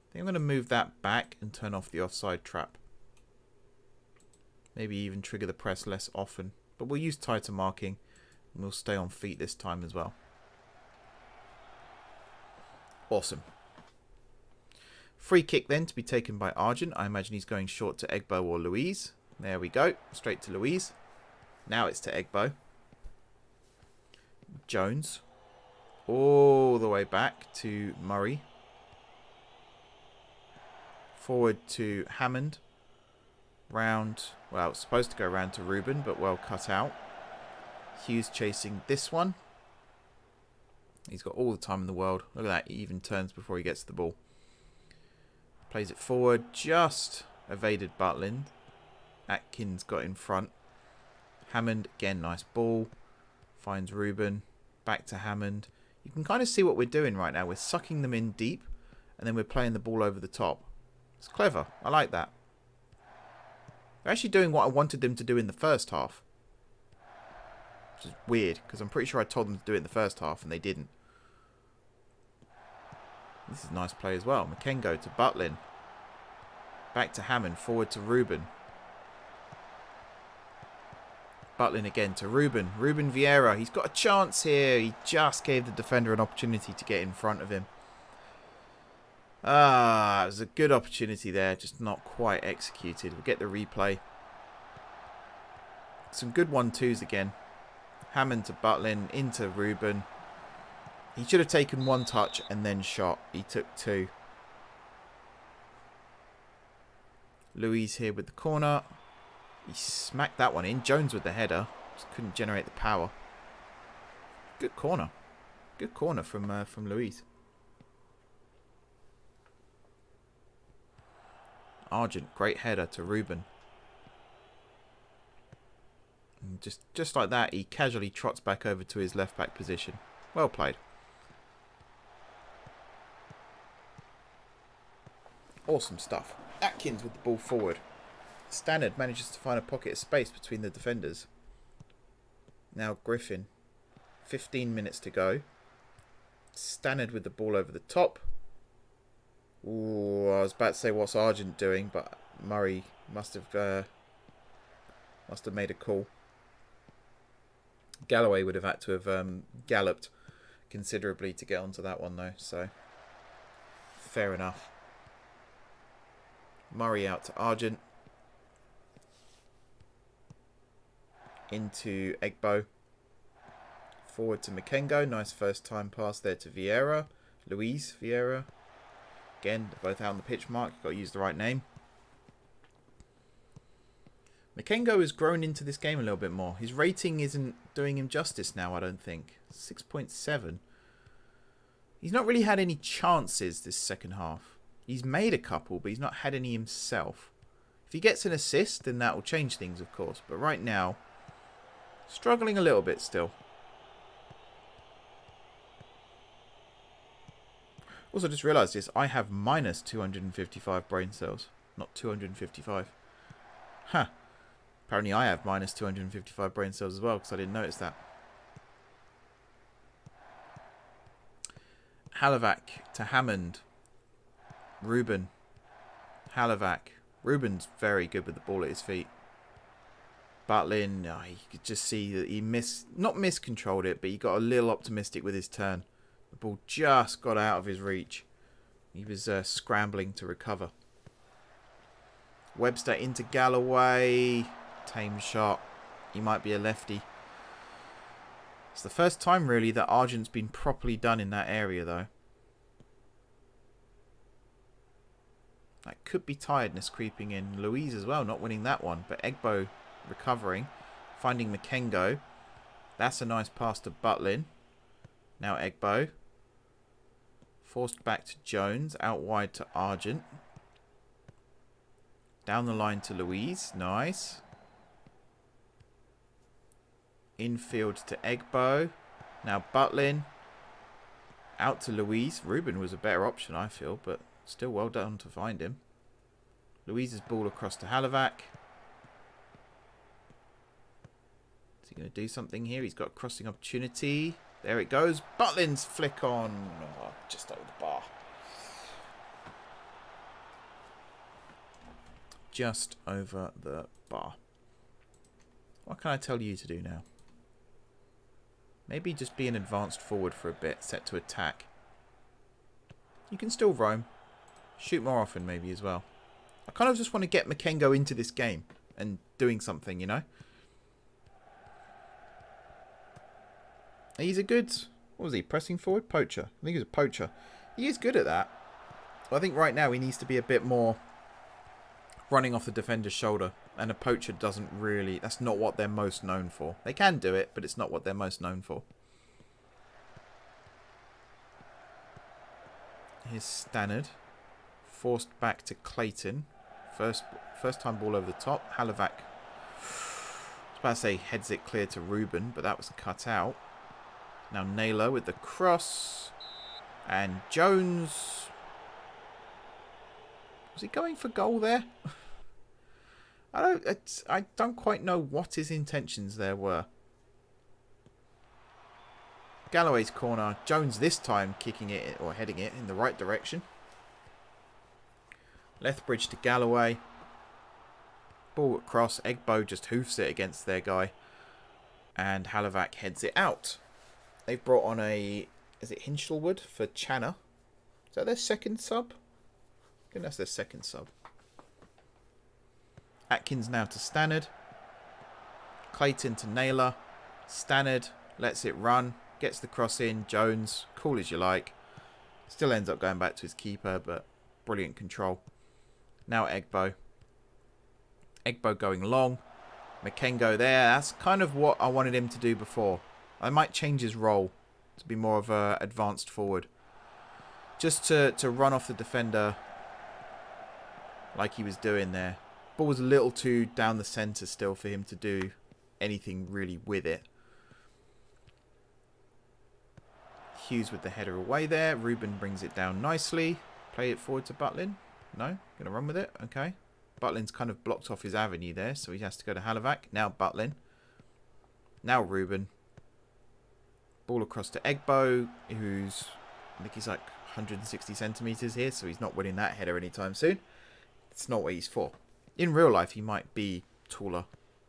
I think I'm going to move that back and turn off the offside trap. Maybe even trigger the press less often. But we'll use tighter marking. And we'll stay on feet this time as well. Awesome. Free kick then to be taken by Argent. I imagine he's going short to Egbo or Louise. There we go. Straight to Louise. Now it's to Egbo. Jones. All the way back to Murray. Forward to Hammond. Round, well, it's supposed to go round to Ruben, but well cut out. Hughes chasing this one. He's got all the time in the world. Look at that. He even turns before he gets the ball. Plays it forward. Just evaded Butland. Atkins got in front. Hammond, again, nice ball. Finds Ruben. Back to Hammond. You can kind of see what we're doing right now. We're sucking them in deep. And then we're playing the ball over the top. It's clever. I like that. They're actually doing what I wanted them to do in the first half. Which is weird, because I'm pretty sure I told them to do it in the first half, and they didn't. This is a nice play as well. Makengo to Butlin. Back to Hammond. Forward to Ruben. Butlin again to Ruben. Ruben Vieira. He's got a chance here. He just gave the defender an opportunity to get in front of him. It was a good opportunity there, just not quite executed. We'll get the replay. Some good 1-2s again. Hammond to Butlin, into Ruben. He should have taken one touch and then shot. He took two. Louise here with the corner. He smacked that one in. Jones with the header. Just couldn't generate the power. Good corner. Good corner from Louise. Argent, great header to Ruben. And just like that, he casually trots back over to his left back position. Well played. Awesome stuff. Atkins with the ball forward. Stannard manages to find a pocket of space between the defenders. Now Griffin. 15 minutes to go. Stannard with the ball over the top. Ooh, I was about to say what's Argent doing, but Murray must have made a call. Galloway would have had to have galloped considerably to get onto that one though, so fair enough. Murray out to Argent. Into Egbo. Forward to Makengo. Nice first time pass there to Vieira. Luis Vieira. Again, they're both out on the pitch mark. Got to use the right name. Makengo has grown into this game a little bit more. His rating isn't doing him justice now, I don't think. 6.7. He's not really had any chances this second half. He's made a couple, but he's not had any himself. If he gets an assist, then that will change things, of course. But right now, struggling a little bit still. Also, just realised this. I have minus 255 brain cells, not 255. Huh. Apparently I have minus 255 brain cells as well, because I didn't notice that. Halavac to Hammond. Ruben. Halavac. Ruben's very good with the ball at his feet. Butlin, you could just see that he not miscontrolled it, but he got a little optimistic with his turn. The ball just got out of his reach. He was scrambling to recover. Webster into Galloway. Tame shot. He might be a lefty. It's the first time really that Argent's been properly done in that area though. That could be tiredness creeping in. Louise as well, not winning that one. But Egbo recovering. Finding Makengo. That's a nice pass to Butlin. Now Egbo. Forced back to Jones. Out wide to Argent. Down the line to Louise. Nice. Infield to Egbo. Now Butlin. Out to Louise. Ruben was a better option, I feel, but still well done to find him. Louise's ball across to Halavac. Is he going to do something here? He's got a crossing opportunity. There it goes. Butlin's flick on. Oh, just over the bar. Just over the bar. What can I tell you to do now? Maybe just be an advanced forward for a bit, set to attack. You can still roam. Shoot more often maybe as well. I kind of just want to get Makengo into this game and doing something, you know? He's a good, what was he, pressing forward? Poacher. I think he's a poacher. He is good at that. Well, I think right now he needs to be a bit more running off the defender's shoulder. And a poacher doesn't really, that's not what they're most known for. They can do it, but it's not what they're most known for. Here's Stannard. Forced back to Clayton. First time ball over the top. Halivac. I was about to say heads it clear to Ruben, but that was cut out. Now Naylor with the cross. And Jones. Was he going for goal there? I don't quite know what his intentions there were. Galloway's corner. Jones this time kicking it or heading it in the right direction. Lethbridge to Galloway. Ball across. Egbo just hoofs it against their guy. And Halivac heads it out. They've brought on a... Is it Hinchelwood for Channer? Is that their second sub? I think that's their second sub. Atkins now to Stannard. Clayton to Naylor. Stannard lets it run. Gets the cross in. Jones, cool as you like. Still ends up going back to his keeper, but brilliant control. Now Egbo. Egbo going long. Makengo there. That's kind of what I wanted him to do before. I might change his role to be more of a advanced forward. Just to run off the defender like he was doing there. Ball was a little too down the centre still for him to do anything really with it. Hughes with the header away there. Ruben brings it down nicely. Play it forward to Butlin. No? Going to run with it? Okay. Butlin's kind of blocked off his avenue there, so he has to go to Halivac. Now Butlin. Now Ruben. Ball across to Egbo, who's... I think he's like 160 centimetres here, so he's not winning that header anytime soon. It's not what he's for. In real life, he might be taller.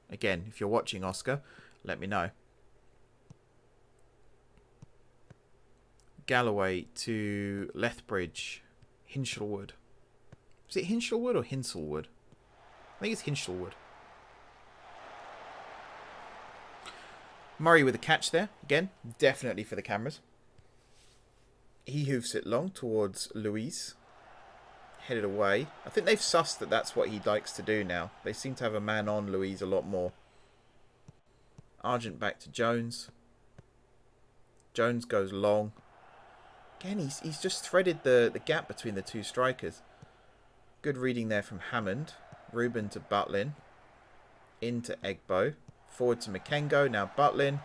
Again, if you're watching, Oscar, let me know. Galloway to Lethbridge. Hinchelwood. Is it Hinchelwood or Hinselwood? I think it's Hinchelwood. Murray with a catch there. Again, definitely for the cameras. He hoofs it long towards Louise. Headed away. I think they've sussed that that's what he likes to do now. They seem to have a man on Louise a lot more. Argent back to Jones. Jones goes long. Again, he's just threaded the gap between the two strikers. Good reading there from Hammond. Ruben to Butlin. Into Egbo. Forward to Makengo. Now Butlin.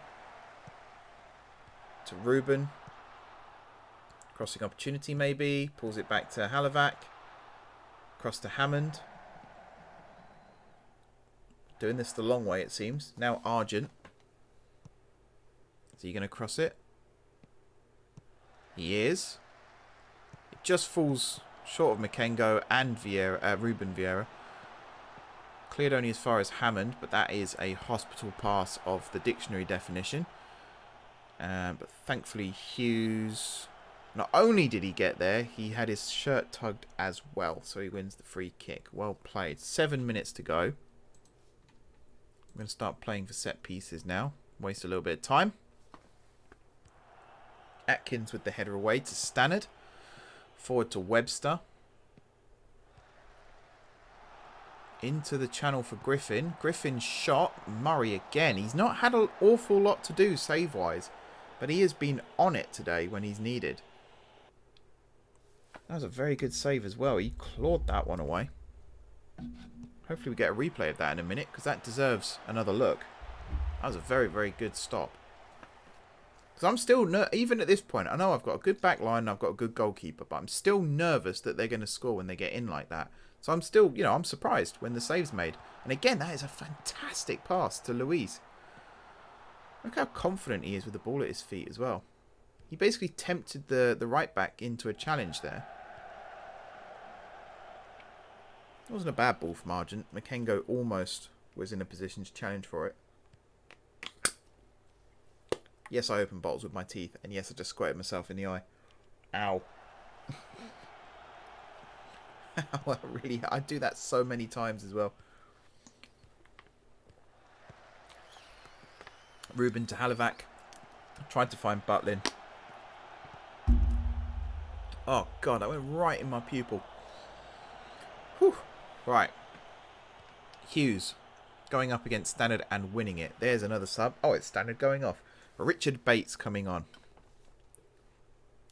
To Ruben. Crossing opportunity maybe. Pulls it back to Halivac. Across to Hammond. Doing this the long way, it seems. Now Argent. Is he going to cross it? He is. It just falls short of Makengo and Ruben Vieira. Cleared only as far as Hammond, but that is a hospital pass of the dictionary definition. But thankfully Hughes... Not only did he get there, he had his shirt tugged as well. So he wins the free kick. Well played. 7 minutes to go. I'm going to start playing for set pieces now. Waste a little bit of time. Atkins with the header away to Stannard. Forward to Webster. Into the channel for Griffin. Griffin's shot. Murray again. He's not had an awful lot to do save-wise. But he has been on it today when he's needed. That was a very good save as well. He clawed that one away. Hopefully we get a replay of that in a minute, because that deserves another look. That was a very, very good stop. Because I'm still, even at this point, I know I've got a good back line and I've got a good goalkeeper, but I'm still nervous that they're going to score when they get in like that. So I'm still, I'm surprised when the save's made. And again, that is a fantastic pass to Luis. Look how confident he is with the ball at his feet as well. He basically tempted the right back into a challenge there. It wasn't a bad ball from Argent. Makengo almost was in a position to challenge for it. Yes, I opened bottles with my teeth. And yes, I just squirted myself in the eye. Ow. I do that so many times as well. Ruben to Halivac. Tried to find Butlin. Oh, God, that went right in my pupil. Whew. Right. Hughes going up against Stannard and winning it. There's another sub. Oh, it's Stannard going off. Richard Bates coming on.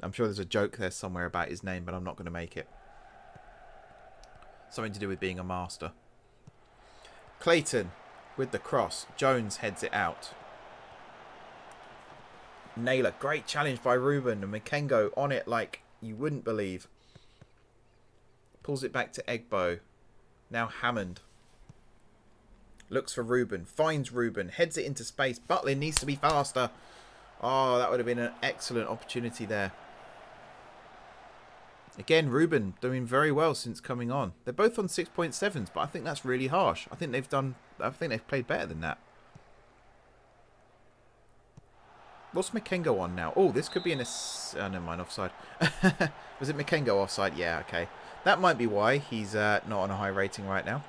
I'm sure there's a joke there somewhere about his name, but I'm not going to make it. Something to do with being a master. Clayton with the cross. Jones heads it out. Naylor. Great challenge by Ruben. And Makengo on it like you wouldn't believe. Pulls it back to Egbo. Now Hammond. Looks for Ruben. Finds Ruben. Heads it into space. Butlin needs to be faster. Oh, that would have been an excellent opportunity there. Again, Ruben doing very well since coming on. They're both on 6.7s, but I think that's really harsh. I think they've played better than that. What's Makengo on now? Oh, this could be oh, never mind, offside. Was it Makengo offside? Yeah, okay. That might be why he's not on a high rating right now.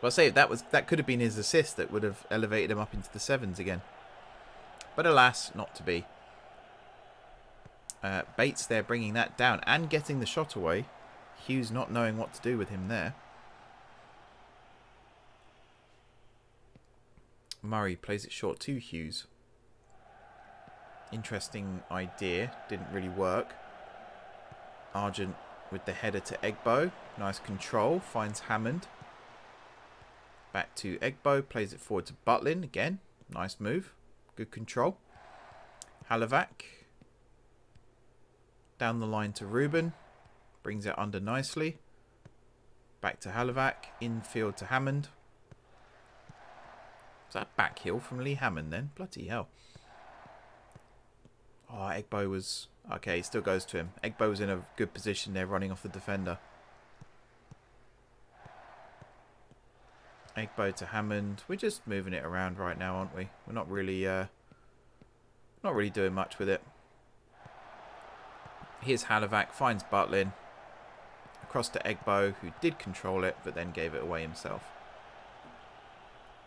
But I say that could have been his assist that would have elevated him up into the 7s again. But alas, not to be. Bates there bringing that down and getting the shot away. Hughes not knowing what to do with him there. Murray plays it short to Hughes. Interesting idea. Didn't really work. Argent with the header to Egbo. Nice control. Finds Hammond. Back to Egbo. Plays it forward to Butlin. Again. Nice move. Good control. Halavac. Down the line to Ruben. Brings it under nicely. Back to Halavac. Infield to Hammond. Was that a back heel from Lee Hammond then? Bloody hell. Oh, Egbo was... Okay, he still goes to him. Egbo was in a good position there, running off the defender. Egbo to Hammond. We're just moving it around right now, aren't we? We're not really doing much with it. Here's Halavac. Finds Butlin. Across to Egbo, who did control it, but then gave it away himself.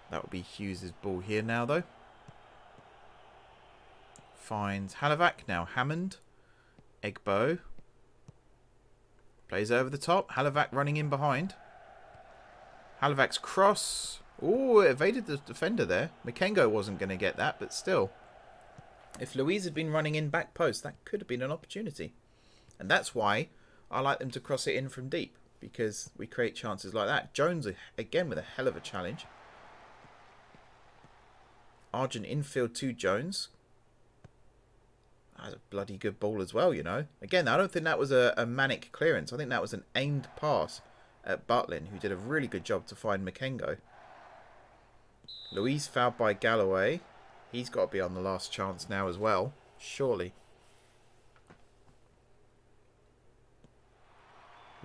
That will be Hughes' ball here now, though. Finds Halavac. Now Hammond. Egbo. Plays over the top. Halavac running in behind. Halavac's cross. Oh, it evaded the defender there. Makengo wasn't going to get that, but still. If Louise had been running in back post, that could have been an opportunity. And that's why I like them to cross it in from deep. Because we create chances like that. Jones, again, with a hell of a challenge. Argent infield to Jones. That's a bloody good ball as well, you know. Again, I don't think that was a manic clearance. I think that was an aimed pass at Butlin, who did a really good job to find Makengo. Louise fouled by Galloway. He's got to be on the last chance now as well. Surely.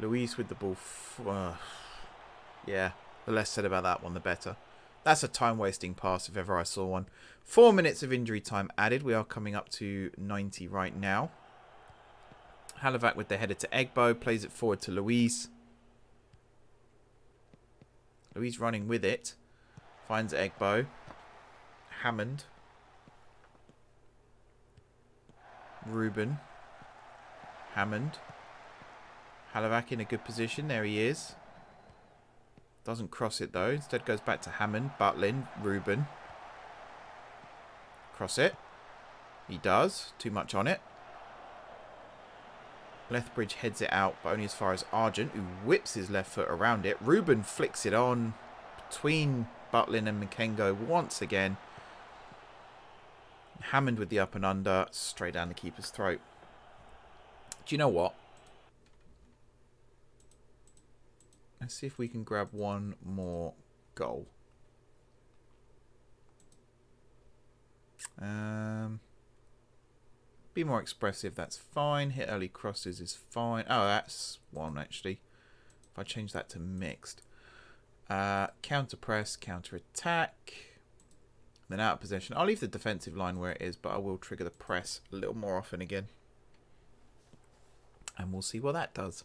Louise with the ball. Yeah, the less said about that one, the better. That's a time-wasting pass if ever I saw one. 4 minutes of injury time added. We are coming up to 90 right now. Halavac with the header to Egbo. Plays it forward to Louise. Louise running with it. Finds Egbo. Hammond. Ruben. Hammond. Halavac in a good position. There he is. Doesn't cross it though. Instead goes back to Hammond. Butlin. Ruben. Cross it. He does. Too much on it. Lethbridge heads it out, but only as far as Argent, who whips his left foot around it. Ruben flicks it on between Butlin and Makengo once again. Hammond with the up and under. Straight down the keeper's throat. Do you know what? Let's see if we can grab one more goal. Be more expressive, that's fine. Hit early crosses is fine. Oh, that's one actually. If I change that to mixed. Counter press, counter attack. Then out of possession. I'll leave the defensive line where it is, but I will trigger the press a little more often again. And we'll see what that does.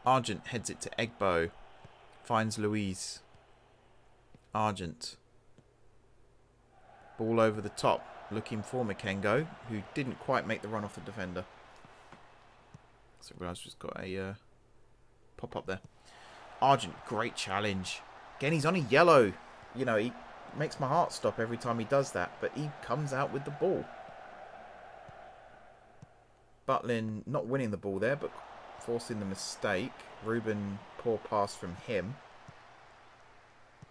Argent heads it to Egbo. Finds Louise. Argent. Ball over the top. Looking for Makengo, who didn't quite make the run off the defender. So I've just got a pop up there. Argent, great challenge. Again, he's on a yellow. You know, he makes my heart stop every time he does that. But he comes out with the ball. Butlin not winning the ball there, but forcing the mistake. Ruben, poor pass from him.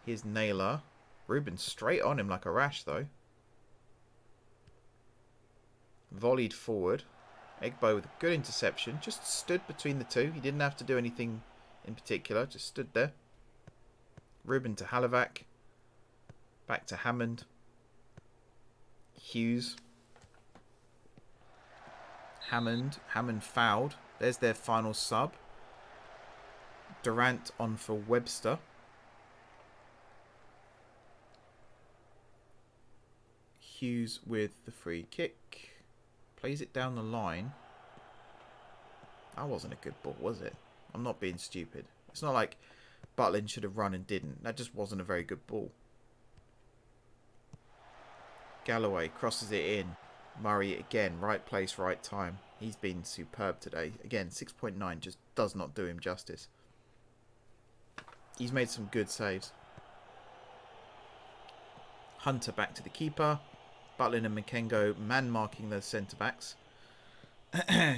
Here's Naylor. Ruben straight on him like a rash, though. Volleyed forward. Egbo with a good interception. Just stood between the two. He didn't have to do anything in particular. Just stood there. Ruben to Halivac. Back to Hammond. Hughes. Hammond. Hammond fouled. There's their final sub. Durant on for Webster. Hughes with the free kick. Plays it down the line. That wasn't a good ball, was it? I'm not being stupid. It's not like Butlin should have run and didn't. That just wasn't a very good ball. Galloway crosses it in. Murray again. Right place, right time. He's been superb today. Again, 6.9 just does not do him justice. He's made some good saves. Hunter back to the keeper. Butlin and Makengo man-marking the centre-backs.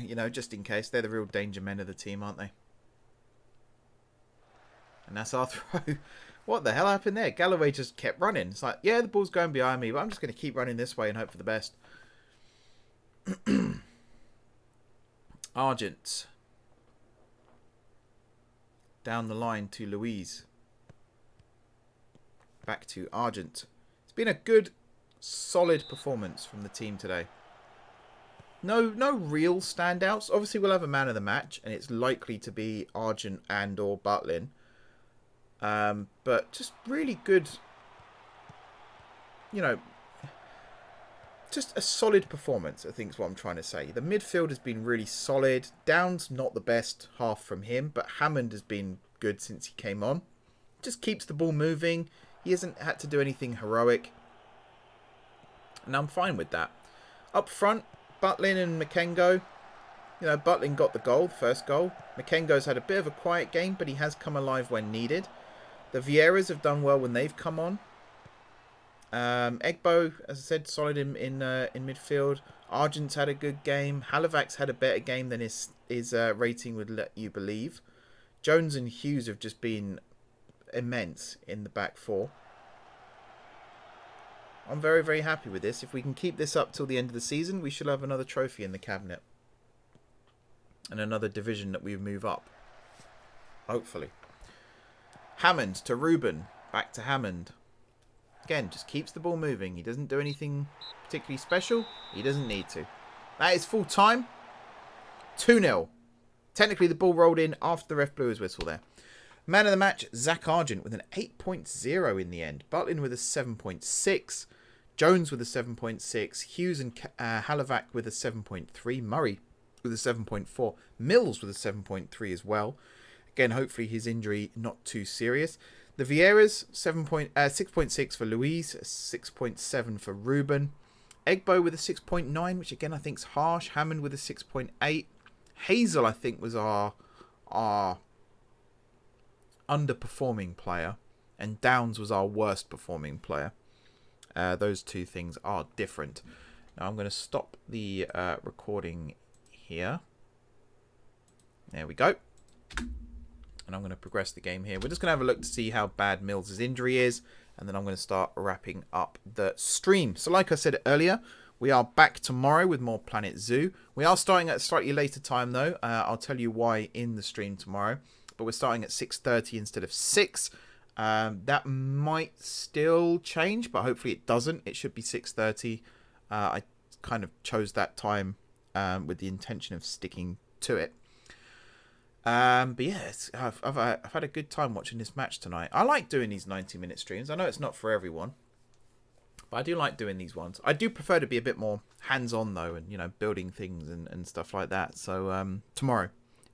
You know, just in case. They're the real danger men of the team, aren't they? And that's our throw. What the hell happened there? Galloway just kept running. It's like, yeah, the ball's going behind me, but I'm just going to keep running this way and hope for the best. Argent. Down the line to Louise. Back to Argent. It's been a good, solid performance from the team today. No real standouts. Obviously, we'll have a man of the match, and it's likely to be Argent and or Butlin. But just really good, you know, just a solid performance, I think is what I'm trying to say. The midfield has been really solid. Downs, not the best half from him, but Hammond has been good since he came on. Just keeps the ball moving. He hasn't had to do anything heroic. And I'm fine with that. Up front, Butlin and Makengo. You know, Butlin got the goal, the first goal. Makengo's had a bit of a quiet game, but he has come alive when needed. The Vieiras have done well when they've come on. Egbo, as I said, solid in midfield. Argent's had a good game. Halivac's had a better game than his rating would let you believe. Jones and Hughes have just been immense in the back four. I'm very, very happy with this. If we can keep this up till the end of the season, we should have another trophy in the cabinet. And another division that we move up. Hopefully. Hammond to Ruben. Back to Hammond. Again, just keeps the ball moving. He doesn't do anything particularly special. He doesn't need to. That is full time. 2-0. Technically, the ball rolled in after the ref blew his whistle there. Man of the match, Zach Argent with an 8.0 in the end. Butlin with a 7.6. Jones with a 7.6. Hughes and Halivac with a 7.3. Murray with a 7.4. Mills with a 7.3 as well. Again, hopefully his injury not too serious. The Vieiras, 6.6 for Louise, 6.7 for Ruben. Egbo with a 6.9, which again I think is harsh. Hammond with a 6.8. Hazel, I think, was our underperforming player. And Downs was our worst performing player. Those two things are different. Now I'm going to stop the recording here. There we go. And I'm going to progress the game here. We're just going to have a look to see how bad Mills' injury is. And then I'm going to start wrapping up the stream. So like I said earlier, we are back tomorrow with more Planet Zoo. We are starting at a slightly later time though. I'll tell you why in the stream tomorrow. But we're starting at 6:30 instead of 6. That might still change, but hopefully it doesn't. It should be 6:30. I kind of chose that time with the intention of sticking to it. But yeah, I've had a good time watching this match tonight. I like doing these 90-minute streams. I know it's not for everyone, but I do like doing these ones. I do prefer to be a bit more hands-on though, and you know, building things and stuff like that. So tomorrow,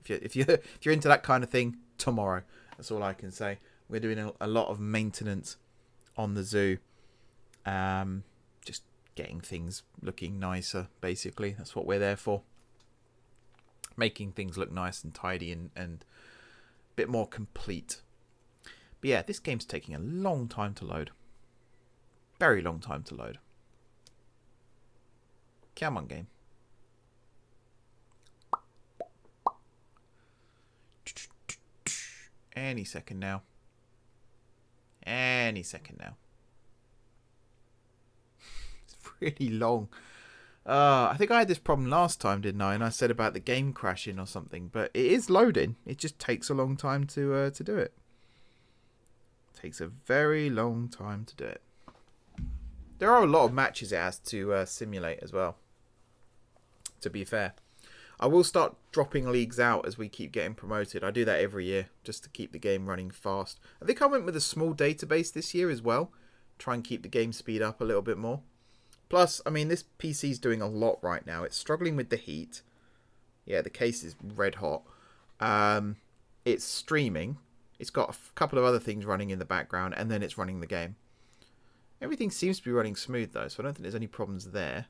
if you're into that kind of thing, tomorrow. That's all I can say. We're doing a lot of maintenance on the zoo, just getting things looking nicer. Basically, that's what we're there for. Making things look nice and tidy and a bit more complete. But yeah, this game's taking a long time to load. Very long time to load. Come on, game. Any second now. Any second now. It's really long. I think I had this problem last time, didn't I? And I said about the game crashing or something. But it is loading. It just takes a long time to do it. Takes a very long time to do it. There are a lot of matches it has to simulate as well, to be fair. I will start dropping leagues out as we keep getting promoted. I do that every year just to keep the game running fast. I think I went with a small database this year as well. Try and keep the game speed up a little bit more. Plus, I mean, this PC's doing a lot right now. It's struggling with the heat. Yeah, the case is red hot. It's streaming. It's got a couple of other things running in the background, and then it's running the game. Everything seems to be running smooth, though, so I don't think there's any problems there.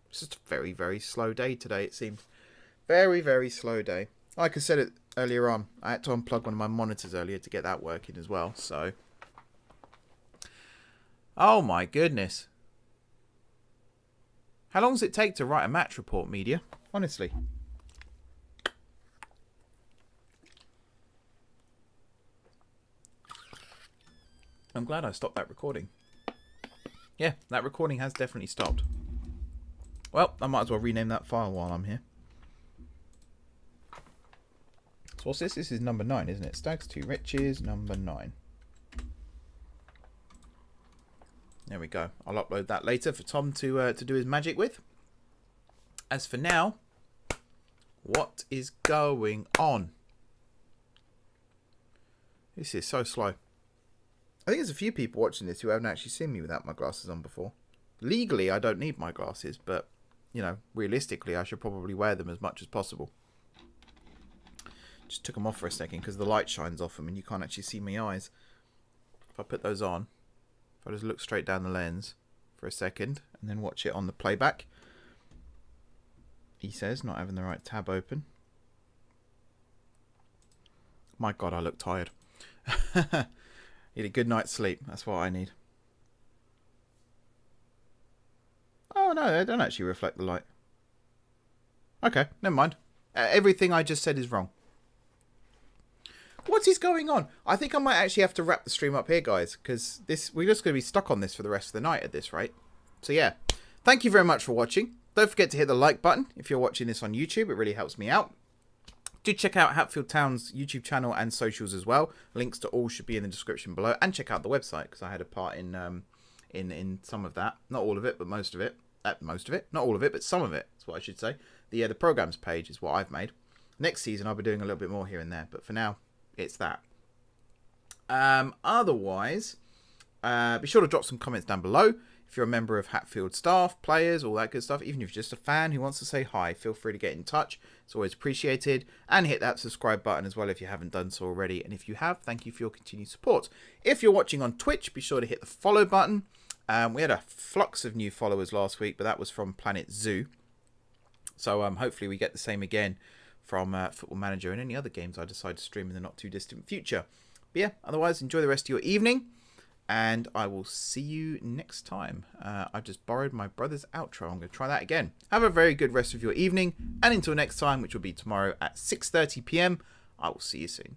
It's just a very, very slow day today, it seems. Very, very slow day. Like I said it earlier on, I had to unplug one of my monitors earlier to get that working as well, so... Oh my goodness. How long does it take to write a match report, media? Honestly. I'm glad I stopped that recording. Yeah, that recording has definitely stopped. Well, I might as well rename that file while I'm here. So what's this? This is number 9, isn't it? Stagz 2 Riches, number 9. There we go. I'll upload that later for Tom to do his magic with. As for now, what is going on? This is so slow. I think there's a few people watching this who haven't actually seen me without my glasses on before. Legally, I don't need my glasses, but, you know, realistically, I should probably wear them as much as possible. Just took them off for a second because the light shines off them and you can't actually see my eyes. If I put those on, if I just look straight down the lens for a second and then watch it on the playback. He says, not having the right tab open. My God, I look tired. Need a good night's sleep. That's what I need. Oh, no, they don't actually reflect the light. Okay, never mind. Everything I just said is wrong. What is going on? I think I might actually have to wrap the stream up here, guys, because we're just going to be stuck on this for the rest of the night at this rate. So, yeah. Thank you very much for watching. Don't forget to hit the like button if you're watching this on YouTube. It really helps me out. Do check out Hatfield Town's YouTube channel and socials as well. Links to all should be in the description below. And check out the website, because I had a part in some of that. Not all of it, but most of it. Most of it. Not all of it, but some of it. That's what I should say. The programs page is what I've made. Next season, I'll be doing a little bit more here and there. But for now, it's that. Otherwise, be sure to drop some comments down below. If you're a member of Hatfield staff, players, all that good stuff, even if you're just a fan who wants to say hi, feel free to get in touch. It's always appreciated. And hit that subscribe button as well if you haven't done so already. And if you have, thank you for your continued support. If you're watching on Twitch, be sure to hit the follow button. We had a flux of new followers last week, but that was from Planet Zoo. So hopefully we get the same again from Football Manager and any other games I decide to stream in the not too distant future. But yeah, otherwise, enjoy the rest of your evening. And I will see you next time. I just borrowed my brother's outro. I'm going to try that again. Have a very good rest of your evening. And until next time, which will be tomorrow at 6:30 PM, I will see you soon.